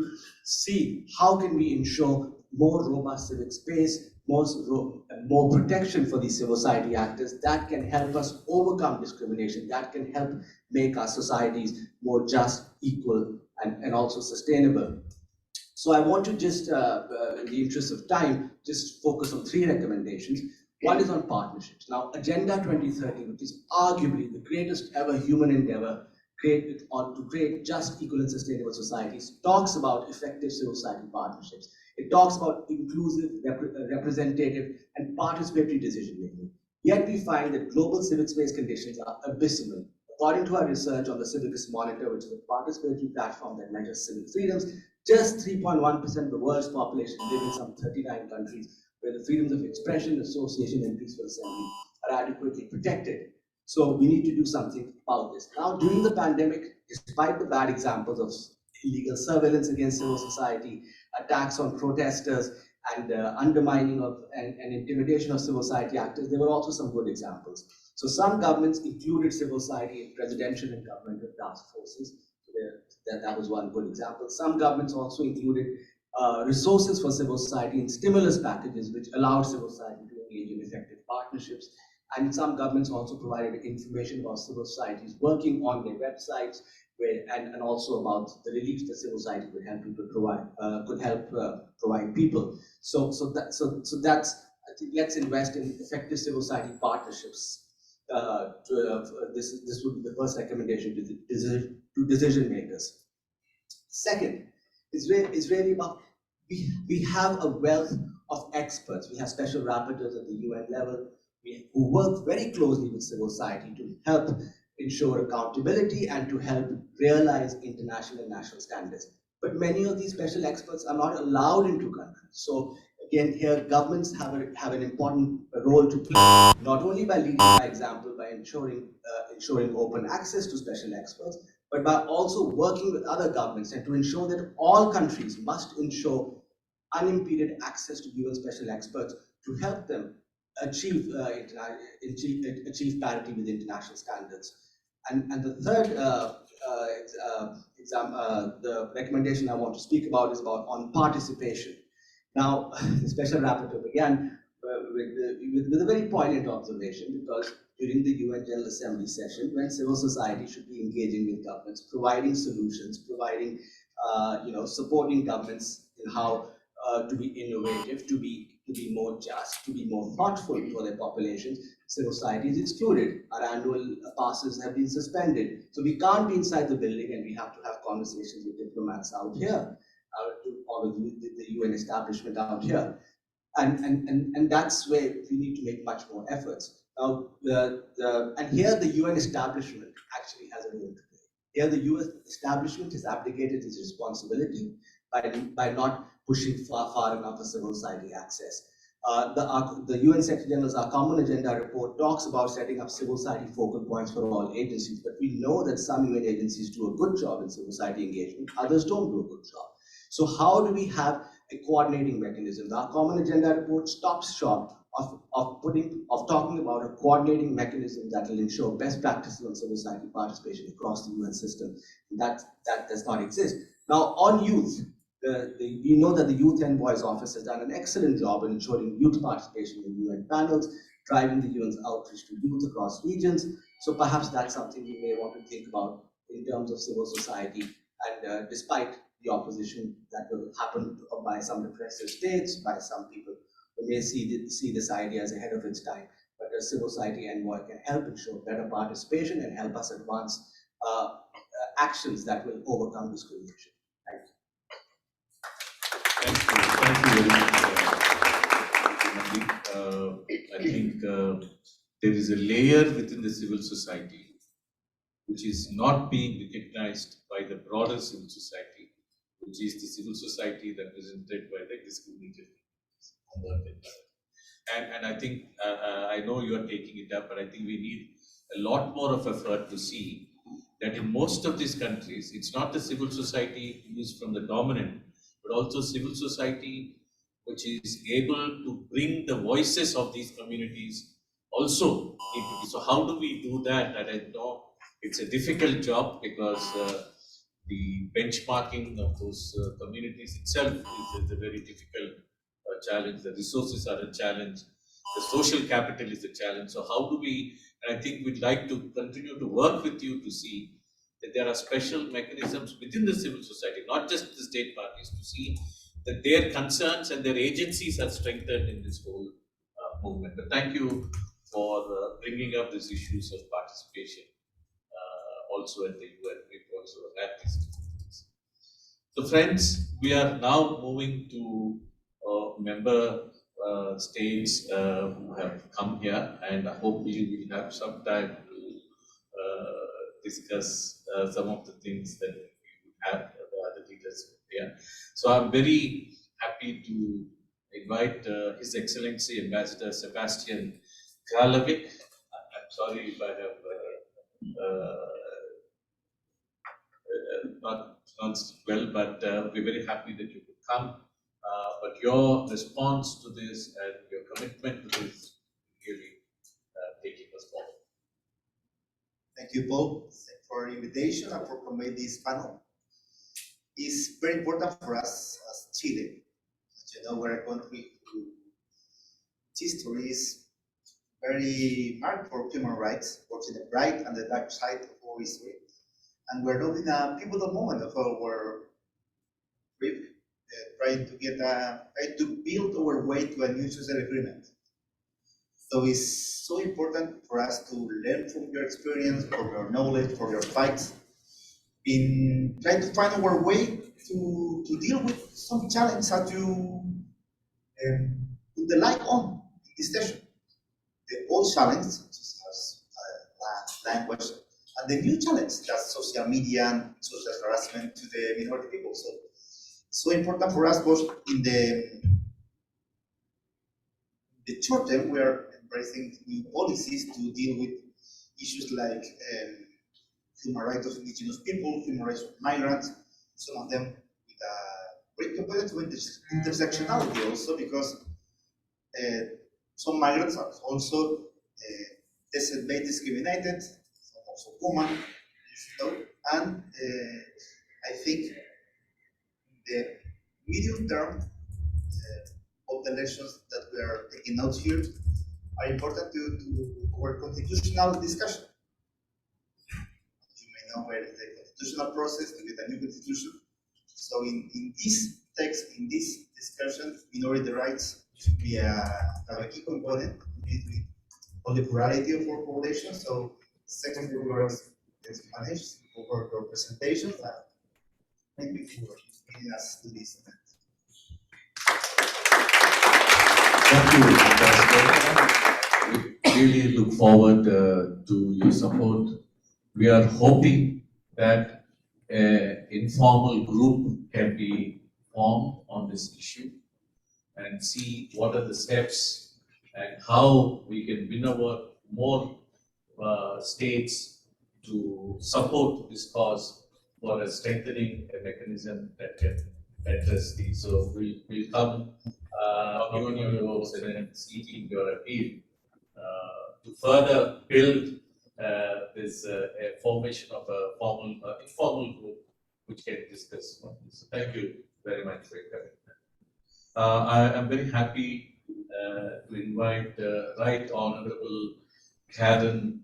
see how can we ensure more robust civic space, more protection for these civil society actors that can help us overcome discrimination, that can help make our societies more just, equal, and also sustainable. So I want to just, in the interest of time, just focus on 3 recommendations. One is on partnerships. Now, Agenda 2030, which is arguably the greatest ever human endeavor to create just, equal, and sustainable societies, talks about effective civil society partnerships. It talks about inclusive, representative, and participatory decision making. Yet we find that global civic space conditions are abysmal. According to our research on the Civicus Monitor, which is a participatory platform that measures civic freedoms, just 3.1% of the world's population live in some 39 countries where the freedoms of expression, association, and peaceful assembly are adequately protected. So we need to do something about this. Now, during the pandemic, despite the bad examples of illegal surveillance against civil society, attacks on protesters, and undermining of and intimidation of civil society actors, there were also some good examples. So some governments included civil society in presidential and governmental task forces. So that was one good example. Some governments also included resources for civil society in stimulus packages, which allowed civil society to engage in effective partnerships. And some governments also provided information about civil societies working on their websites, and also about the relief that civil society could help people provide people. So that's, I think, let's invest in effective civil society partnerships. This would be the first recommendation to decision makers. Second is really about we have a wealth of experts. We have special rapporteurs at the UN level who work very closely with civil society to help ensure accountability and to help realize international and national standards. But many of these special experts are not allowed into countries. So again, here governments have an important role to play, not only by leading by example, by ensuring open access to special experts, but by also working with other governments and to ensure that all countries must ensure unimpeded access to UN special experts to help them achieve parity with international standards. And the third the recommendation I want to speak about is on participation. Now, the special rapporteur began with a very poignant observation, because during the UN General Assembly session, when civil society should be engaging with governments, providing solutions, supporting governments in how to be innovative, to be more just, to be more thoughtful for their populations, civil society is excluded. Our annual passes have been suspended. So we can't be inside the building, and we have to have conversations with diplomats out here, or with the UN establishment out here. And that's where we need to make much more efforts. Now, and here the UN establishment actually has a role to play. Here the UN establishment has abdicated its responsibility by not pushing far enough for civil society access. The UN Secretary General's Our Common Agenda report talks about setting up civil society focal points for all agencies, but we know that some UN agencies do a good job in civil society engagement, others don't do a good job. So how do we have a coordinating mechanism? Our Common Agenda report stops short of talking about a coordinating mechanism that will ensure best practices on civil society participation across the UN system. That does not exist. Now, on youth, we know that the Youth Envoy's office has done an excellent job in ensuring youth participation in UN panels, driving the UN's outreach to youth across regions. So perhaps that's something we may want to think about in terms of civil society. And despite the opposition that will happen by some repressive states, by some people who may see this idea as ahead of its time, but a civil society envoy can help ensure better participation and help us advance actions that will overcome discrimination. Thank you. Thank you very much, I think there is a layer within the civil society which is not being recognized by the broader civil society, which is the civil society represented by the discriminated. And I think, I know you are taking it up, but I think we need a lot more of effort to see that in most of these countries, it's not the civil society who is from the dominant, but also civil society which is able to bring the voices of these communities also into. So how do we do that? And I know it's a difficult job, because the benchmarking of those communities itself is a very difficult challenge. The resources are a challenge. The social capital is a challenge. So how do we, and I think we'd like to continue to work with you to see that that there are special mechanisms within the civil society, not just the state parties, to see that their concerns and their agencies are strengthened in this whole movement. But thank you for bringing up these issues of participation also at the UN. We've also had these discussions. So friends, we are now moving to member states who have come here, and I hope we will have some time to discuss some of the things that we have the other leaders here. So I'm very happy to invite His Excellency Ambassador Sebastian Kralovic. I'm sorry if I have not pronounced well, but we're very happy that you could come. But your response to this and your commitment to this really taking us forward. Thank you, Paul, for the invitation and for convening this panel. It's very important for us as Chile. As you know, we're a country whose history is very marked for human rights, both in the bright and the dark side of our history. And we're not in a pivotal moment of our trip, trying to build our way to a new social agreement. So it's so important for us to learn from your experience, from your knowledge, from your fights, in trying to find our way to deal with some challenges that you put the light on in this session. The old challenge, such as language, and the new challenge, that's social media and social harassment to the minority people. So it's so important for us, both in the short term, we are embracing new policies to deal with issues like human rights of indigenous people, human rights of migrants, some of them with a great competitive intersectionality also, because some migrants are also very discriminated, some also women, you know, and I think the medium term of the lessons that we are taking notes here are important to our constitutional discussion. You may know where is the constitutional process to get a new constitution. So in this text, in this discussion, minority rights should be a key component on the plurality of our population. So second word is managed over your presentations. Thank you for bringing us to this event. Thank you, Ambassador. We really look forward to your support. We are hoping that an informal group can be formed on this issue and see what are the steps and how we can win over more states to support this cause for a strengthening a mechanism that can address these. So we'll come on your and seeking your appeal to further build this a formation of a formal informal group which can discuss on this. Thank you very much for your commitment. I am very happy to invite Right Honorable Karen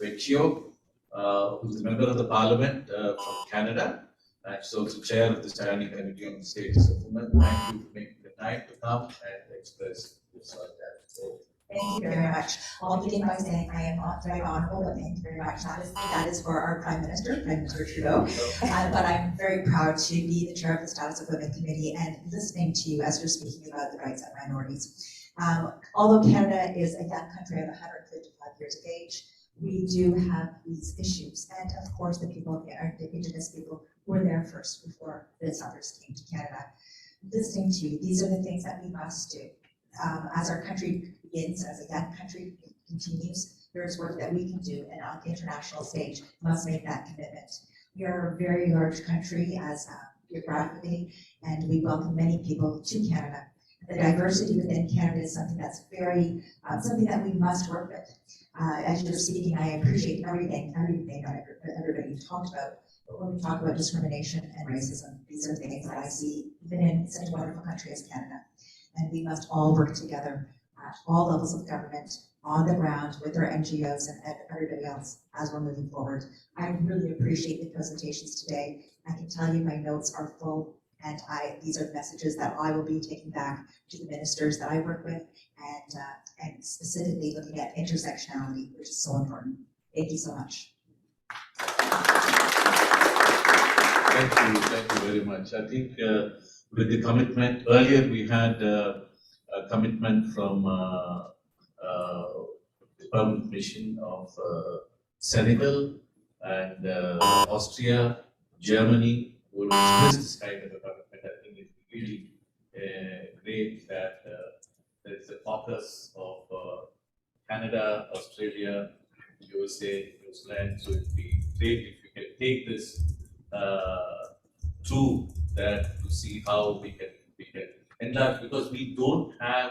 Vecchio, who is a member of the Parliament from Canada, and she's also chair of the Standing Committee on the Status of Women. Thank you for making the time to come and express your solidarity. Thank you very much. I'll begin by saying I am not very honorable, but thank you very much. That is for our Prime Minister Trudeau. But I'm very proud to be the chair of the Status of Women Committee and listening to you as you're speaking about the rights of minorities. Although Canada is a young country of 155 years of age, we do have these issues. And of course, the people, the Indigenous people, were there first before the others came to Canada. Listening to you, these are the things that we must do. As our country begins, as a young country continues, there is work that we can do, and on the international stage must make that commitment. We are a very large country as geographically, and we welcome many people to Canada. The diversity within Canada is something that's very, something that we must work with. As you're speaking, I appreciate everything everybody talked about. But when we talk about discrimination and racism, these are things that I see even in such a wonderful country as Canada. And we must all work together at all levels of government, on the ground with our NGOs and everybody else as we're moving forward. I really appreciate the presentations today. I can tell you my notes are full, and these are the messages that I will be taking back to the ministers that I work with, and specifically looking at intersectionality, which is so important. Thank you so much. Thank you very much. I think with the commitment, earlier we had a commitment from the Permanent Mission of Senegal and Austria, Germany, who will express this kind of a commitment. I think it's really great that there is a caucus of Canada, Australia, USA, New Zealand. So it'd be great if we can take this to that to see how we can enlarge, because we don't have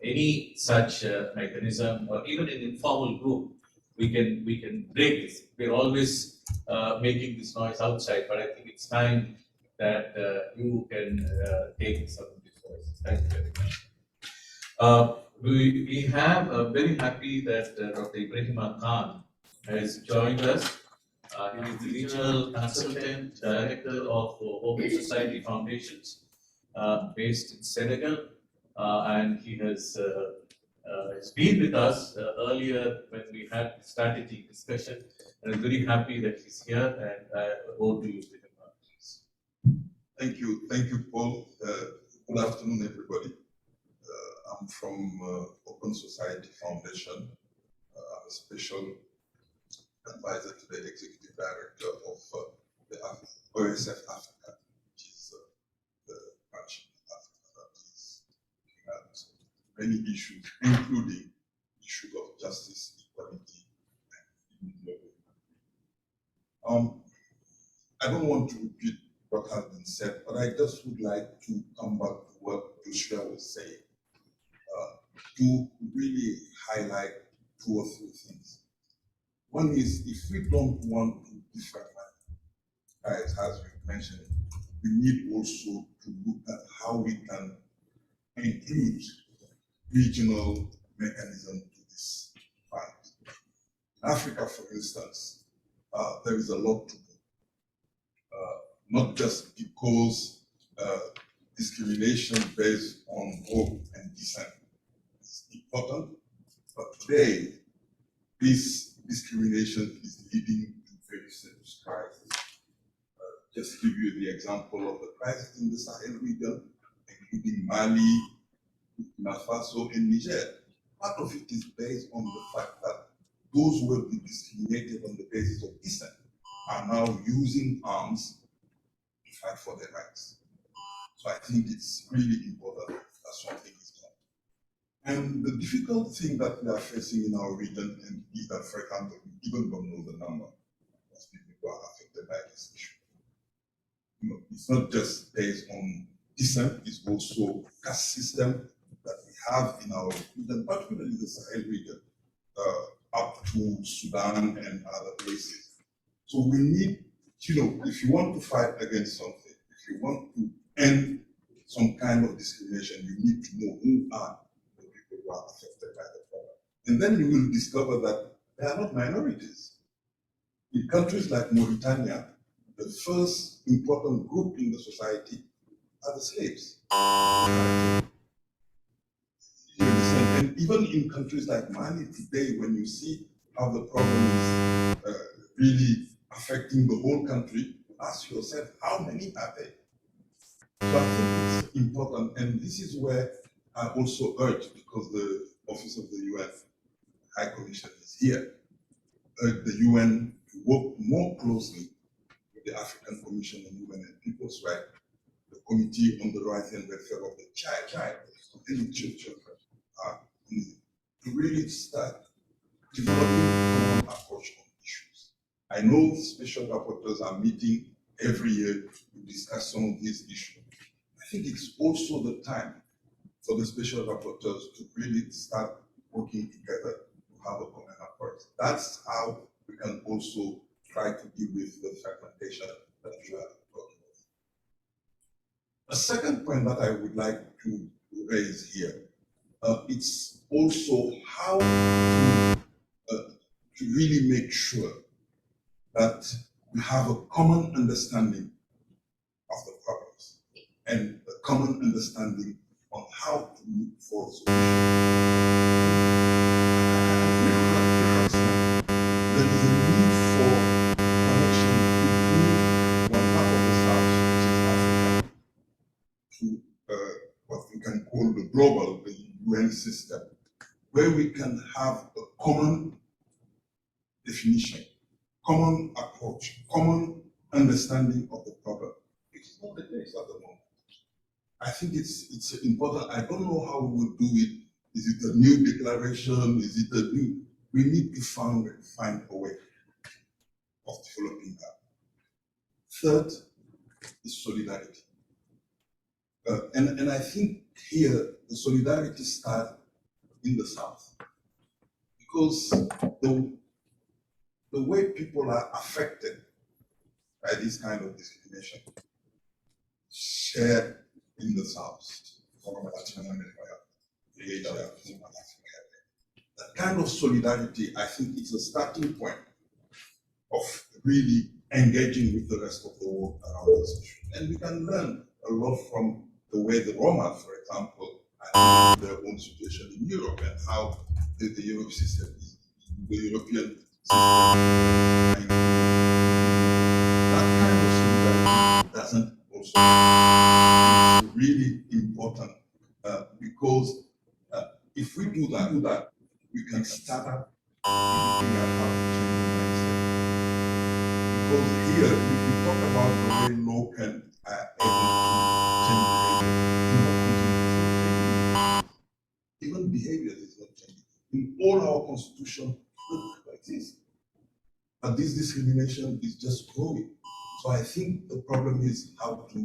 any such mechanism, or even an informal group. We can break this. We're always making this noise outside, but I think it's time that you can take some of these voices. Thank you very much. We have very happy that Dr. Ibrahima Khan has joined us. He is the regional consultant, director of Open Society Foundations, based in Senegal, and he has been with us earlier when we had strategy discussion. And I'm very happy that he's here, and over to you, Ibrahima, please. Thank you, Paul. Good afternoon, everybody. I'm from Open Society Foundation. I'm a special advisor to the executive director of the OSF Africa, which is the branch of Africa that is looking at many issues, including issues of justice, equality, and global. I don't want to repeat what has been said, but I just would like to come back to what Joshua was saying, to really highlight 2 or 3 things. One is, if we don't want to defragment, as we mentioned, we need also to look at how we can include regional mechanism to this fight. In Africa, for instance, there is a lot to do. Not just because discrimination based on hope and descent is important, but today, this discrimination is leading to very serious crises. Just give you the example of the crisis in the Sahel region, including Mali, Burkina Faso, and Niger. Part of it is based on the fact that those who have been discriminated on the basis of descent are now using arms to fight for their rights. So I think it's really important that something is done. And the difficult thing that we are facing in our region, and East Africa, we even don't know the number of people who are affected by this issue. It's not just based on descent, it's also caste system that we have in our region, particularly the Sahel region, up to Sudan and other places. So we need, if you want to fight against something, if you want to end some kind of discrimination, you need to know who are the people who are affected by the problem. And then you will discover that they are not minorities. In countries like Mauritania, the first important group in the society are the slaves. And even in countries like Mali today, when you see how the problem is really affecting the whole country, ask yourself, how many are they? So I think it's important, and this is where I also urge, because the Office of the UN High Commission is here, urge the UN to work more closely with the African Commission on Women and People's Rights, the Committee on the Rights and Welfare of the Child, and children, to really start developing a common approach on issues. I know special rapporteurs are meeting every year to discuss some of these issues. I think it's also the time for the special rapporteurs to really start working together to have a common approach. That's how we can also try to deal with the fragmentation that you are talking about. A second point that I would like to raise here, it's also how to really make sure that we have a common understanding of the problems and a common understanding on how to look for solutions. There is a need for connection between one part of the South, which is Africa, to what we can call the global, the UN system, where we can have a common definition, common approach, common understanding of the problem. It's not the case at the moment. I think it's important. I don't know how we will do it. Is it a new declaration? Is it a new? We need to find a way of developing that. Third is solidarity. And I think here the solidarity starts in the South, because the way people are affected by this kind of discrimination shared in the South, from Latin America, Asia, that kind of solidarity, I think, is a starting point of really engaging with the rest of the world around this issue. And we can learn a lot from the way the Roma, for example, are in their own situation in Europe, and how the European system is, the European system. That kind of solidarity doesn't also. It's really important because if we do that, we can start looking at how to change the mindset. Because here, we talk about the way law can able to change behavior. Even behavior is not changing. In all our constitution, like this. But this discrimination is just growing. So I think the problem is how to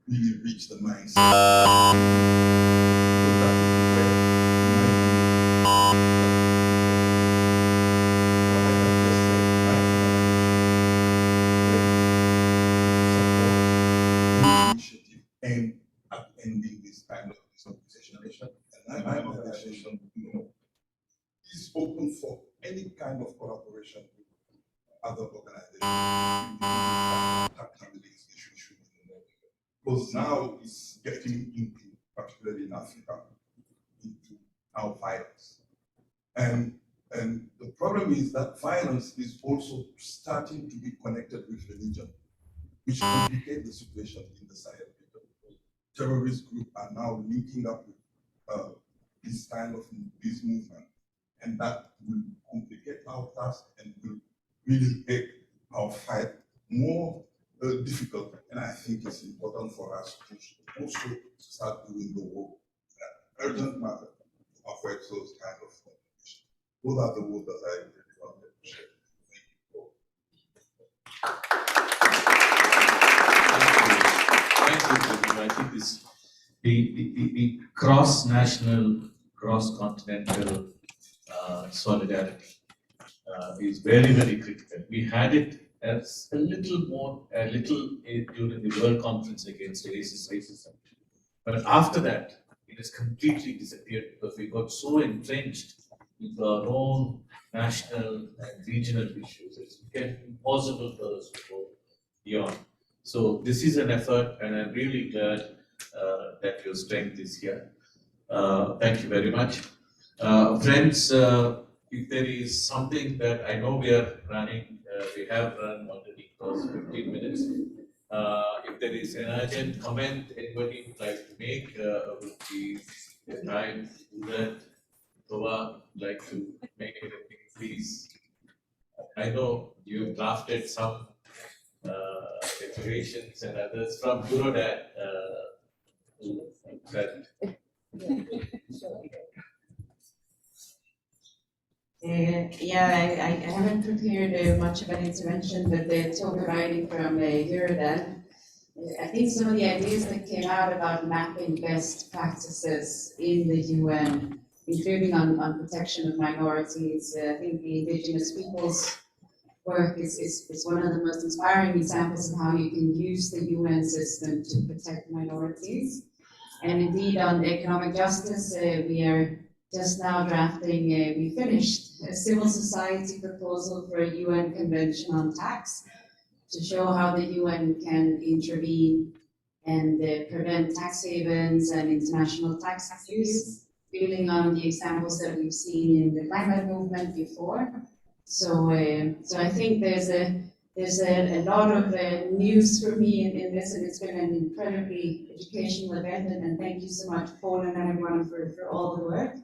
really reach the mindset. So that is where what I have just said, support initiative aimed at ending this kind of discrimination. And my organization, is open for any kind of collaboration with other organizations tackling this issue. Because now it's getting into, particularly in Africa, into our violence. And the problem is that violence is also starting to be connected with religion, which complicates the situation in the Sahel. Terrorist groups are now linking up with this kind of this movement, and that will complicate our task and will really make our fight more difficult. And I think it's important for us to also start doing the work, urgent matter, to avoid those kind of complications. Those are the words that I really wanted to share. Thank you. I think this the cross-national, cross-continental solidarity is very, very critical. We had it as a little during the World Conference Against Racism. But after that, it has completely disappeared because we got so entrenched with our own national and regional issues. It's become impossible for us to go beyond. So this is an effort, and I'm really glad that your strength is here. Thank you very much. Friends, if there is something that I know we are running, we have run already for 15 minutes. If there is an urgent comment anybody would like to make, would be the time to do that. Towa would like to make anything, please. I know you drafted some declarations and others from Eurodad. I haven't prepared much of an intervention, but the total writing from Eurodad. I think some of the ideas that came out about mapping best practices in the UN, including on protection of minorities, I think the indigenous peoples work is one of the most inspiring examples of how you can use the UN system to protect minorities. And indeed, on economic justice, we are just now drafting, we finished a civil society proposal for a UN Convention on Tax to show how the UN can intervene and prevent tax havens and international tax abuse, building on the examples that we've seen in the climate movement before. So I think there's a lot of news for me in this, and it's been an incredibly educational event, and thank you so much, Paul and everyone, for all the work.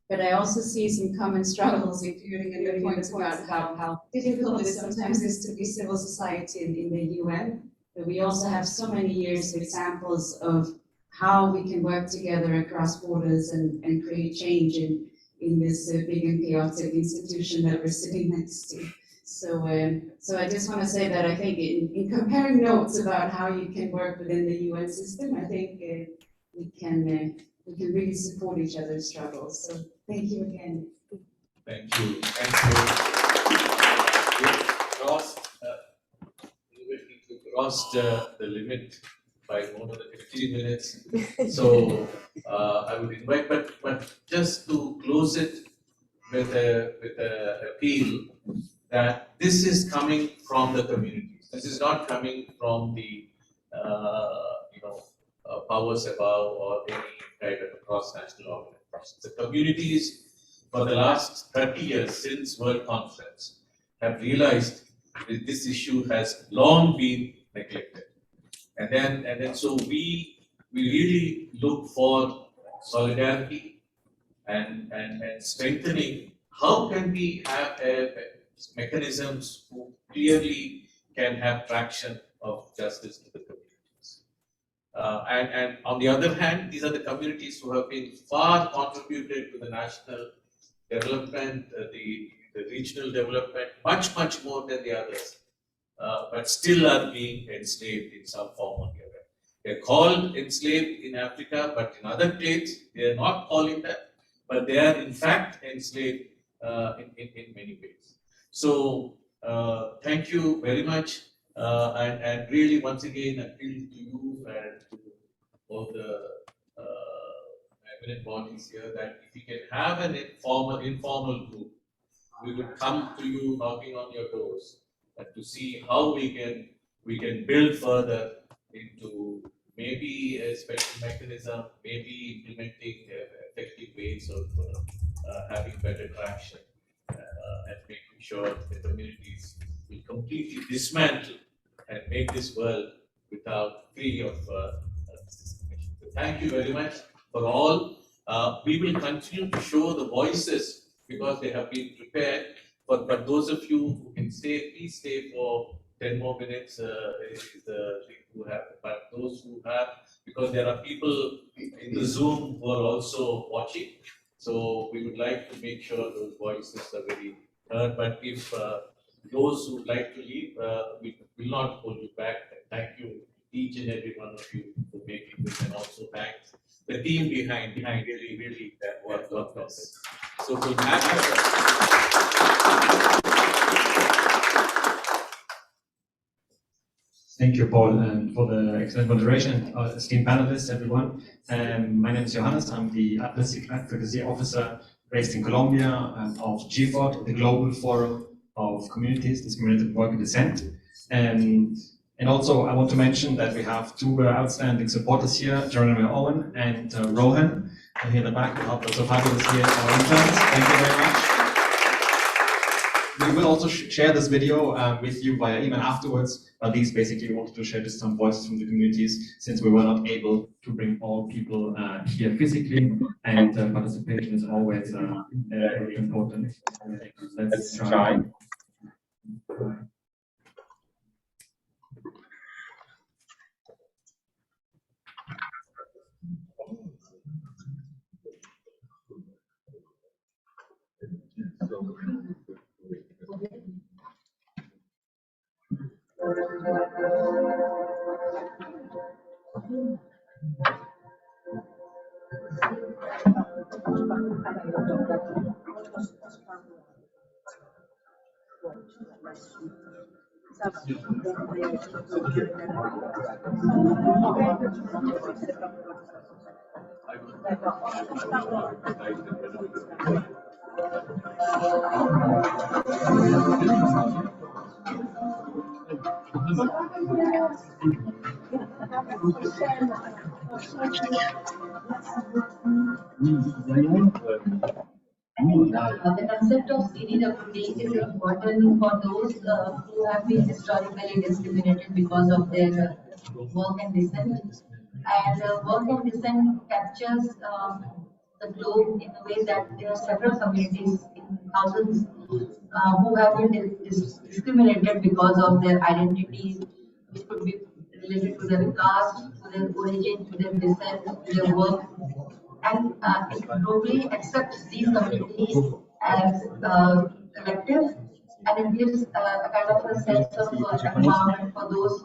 But I also see some common struggles, including a good point about how difficult it sometimes is to be civil society in the UN. But we also have so many years of examples of how we can work together across borders and create change in this big and chaotic institution that we're sitting next to. So I just want to say that I think in comparing notes about how you can work within the UN system, I think we can really support each other's struggles. So thank you again. Thank you. We crossed the limit by more than 15 minutes. So I would invite, but just to close it with a appeal that this is coming from the communities. This is not coming from the powers above or any kind of cross-national organizations. The communities for the last 30 years since World Conference have realized that this issue has long been neglected. And then so we really look for solidarity and strengthening. How can we have mechanisms who clearly can have traction of justice to the communities? And on the other hand, these are the communities who have been far contributed to the national development, the regional development, much more than the others, but still are being enslaved in some form or the other. They're called enslaved in Africa, but in other places, they are not calling that, but they are in fact enslaved in many ways. So thank you very much, and really once again appeal to you and to all the eminent bodies here that if we can have an informal group, we would come to you knocking on your doors to see how we can build further into maybe a special mechanism, maybe implementing effective ways of having better traction and making sure the communities will completely dismantle and make this world free of discrimination. So thank you very much for all. We will continue to show the voices because they have been prepared. But those of you who can stay, please stay for 10 more minutes. Is the thing who have, but those who have, because there are people in the Zoom who are also watching. So we would like to make sure those voices are very heard. But if those who would like to leave, we will not hold you back. Thank you, each and every one of you, for making this, and also thanks the team behind really that worked on this. So we'll Thank you, Paul, for the excellent moderation. Esteemed panelists, everyone. My name is Johannes. I'm the Advocacy Officer based in Colombia of GFOD, the Global Forum of Communities Discriminated Work and Dissent. And also, I want to mention that we have two outstanding supporters here, Jeremy Owen and Rohan, here in the back, who helped us so fabulously, our interns. Thank you very much. We will also share this video with you via email afterwards, but these basically wanted to share just some voices from the communities, since we were not able to bring all people here physically, and participation is always very important. Let's try. The concept of CDWD is important for those who have been historically discriminated because of their work and descent. And work and descent captures the globe in a way that there are several communities in thousands who have been discriminated because of their identities, which could be related to their caste, to their origin, to their descent, to their work. And it globally accepts these communities as collective, and it gives a kind of a sense of empowerment for those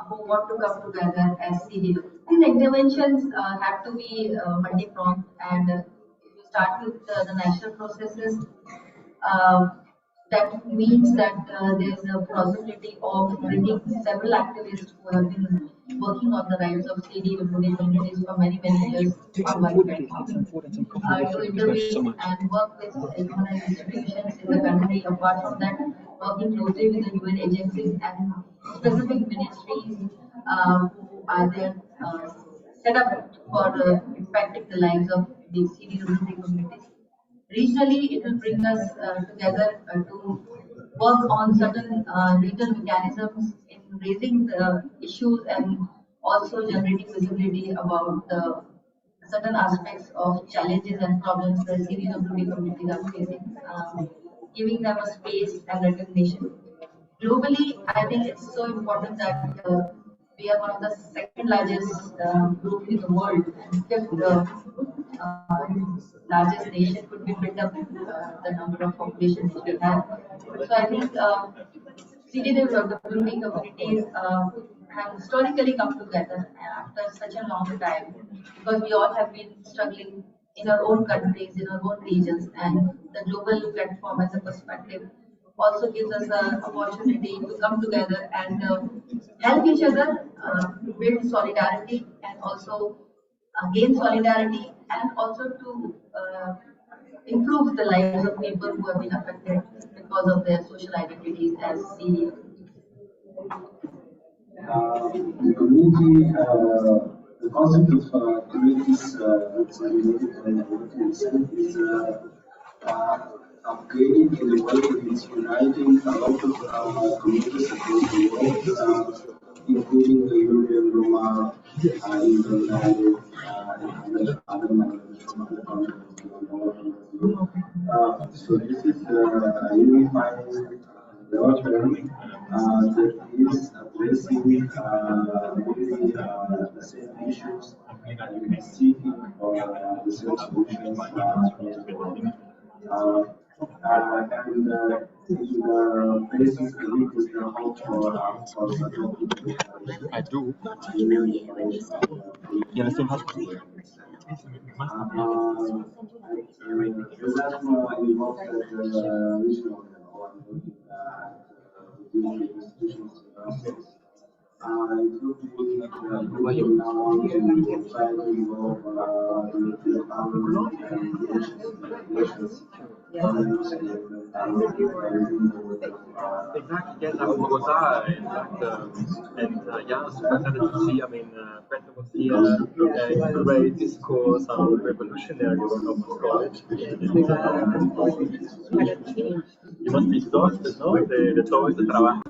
who want to come together as CDW. These interventions have to be multi-pronged, and if you start with the national processes, that means that there is a possibility of bringing several activists who have been working on the rights of CDWD communities for many years on one platform to intervene and work with human institutions in the country. Apart from that, working closely with the UN agencies and specific ministries who are there set up for impacting the lives of the CDWD communities. Regionally, it will bring us together to work on certain legal mechanisms in raising the issues and also generating visibility about the certain aspects of challenges and problems that CDWD communities are facing, giving them a space and recognition. Globally, I think it's so important that we are one of the second largest group in the world, and fifth largest nation could be picked up the number of population which we have. So I think CDWD communities have historically come together after such a long time, because we all have been struggling in our own countries, in our own regions, and the global platform as a perspective also gives us an opportunity to come together and help each other build solidarity and also gain solidarity, and also to improve the lives of people who have been affected because of their social identities as CDW. The community, the concept of communities related to minority itself is upgrading in the way that it's uniting a lot of communities across the world, including the European Roma, Internet, and other minorities from other countries. So this is a unifying term that is addressing really the same issues and seeking for the same solutions across the world. And in the basis, I think is the hope for certain I do. You understand how to involved at the regional level and institutions. It will be now to try to involve the parliament and relations. Exactly, yes, I was in Bogota, in fact, and yeah, super excited to see. I mean, Petra was here, great discourse on revolutionary work of this college. You must be exhausted, no? De todo este trabajo.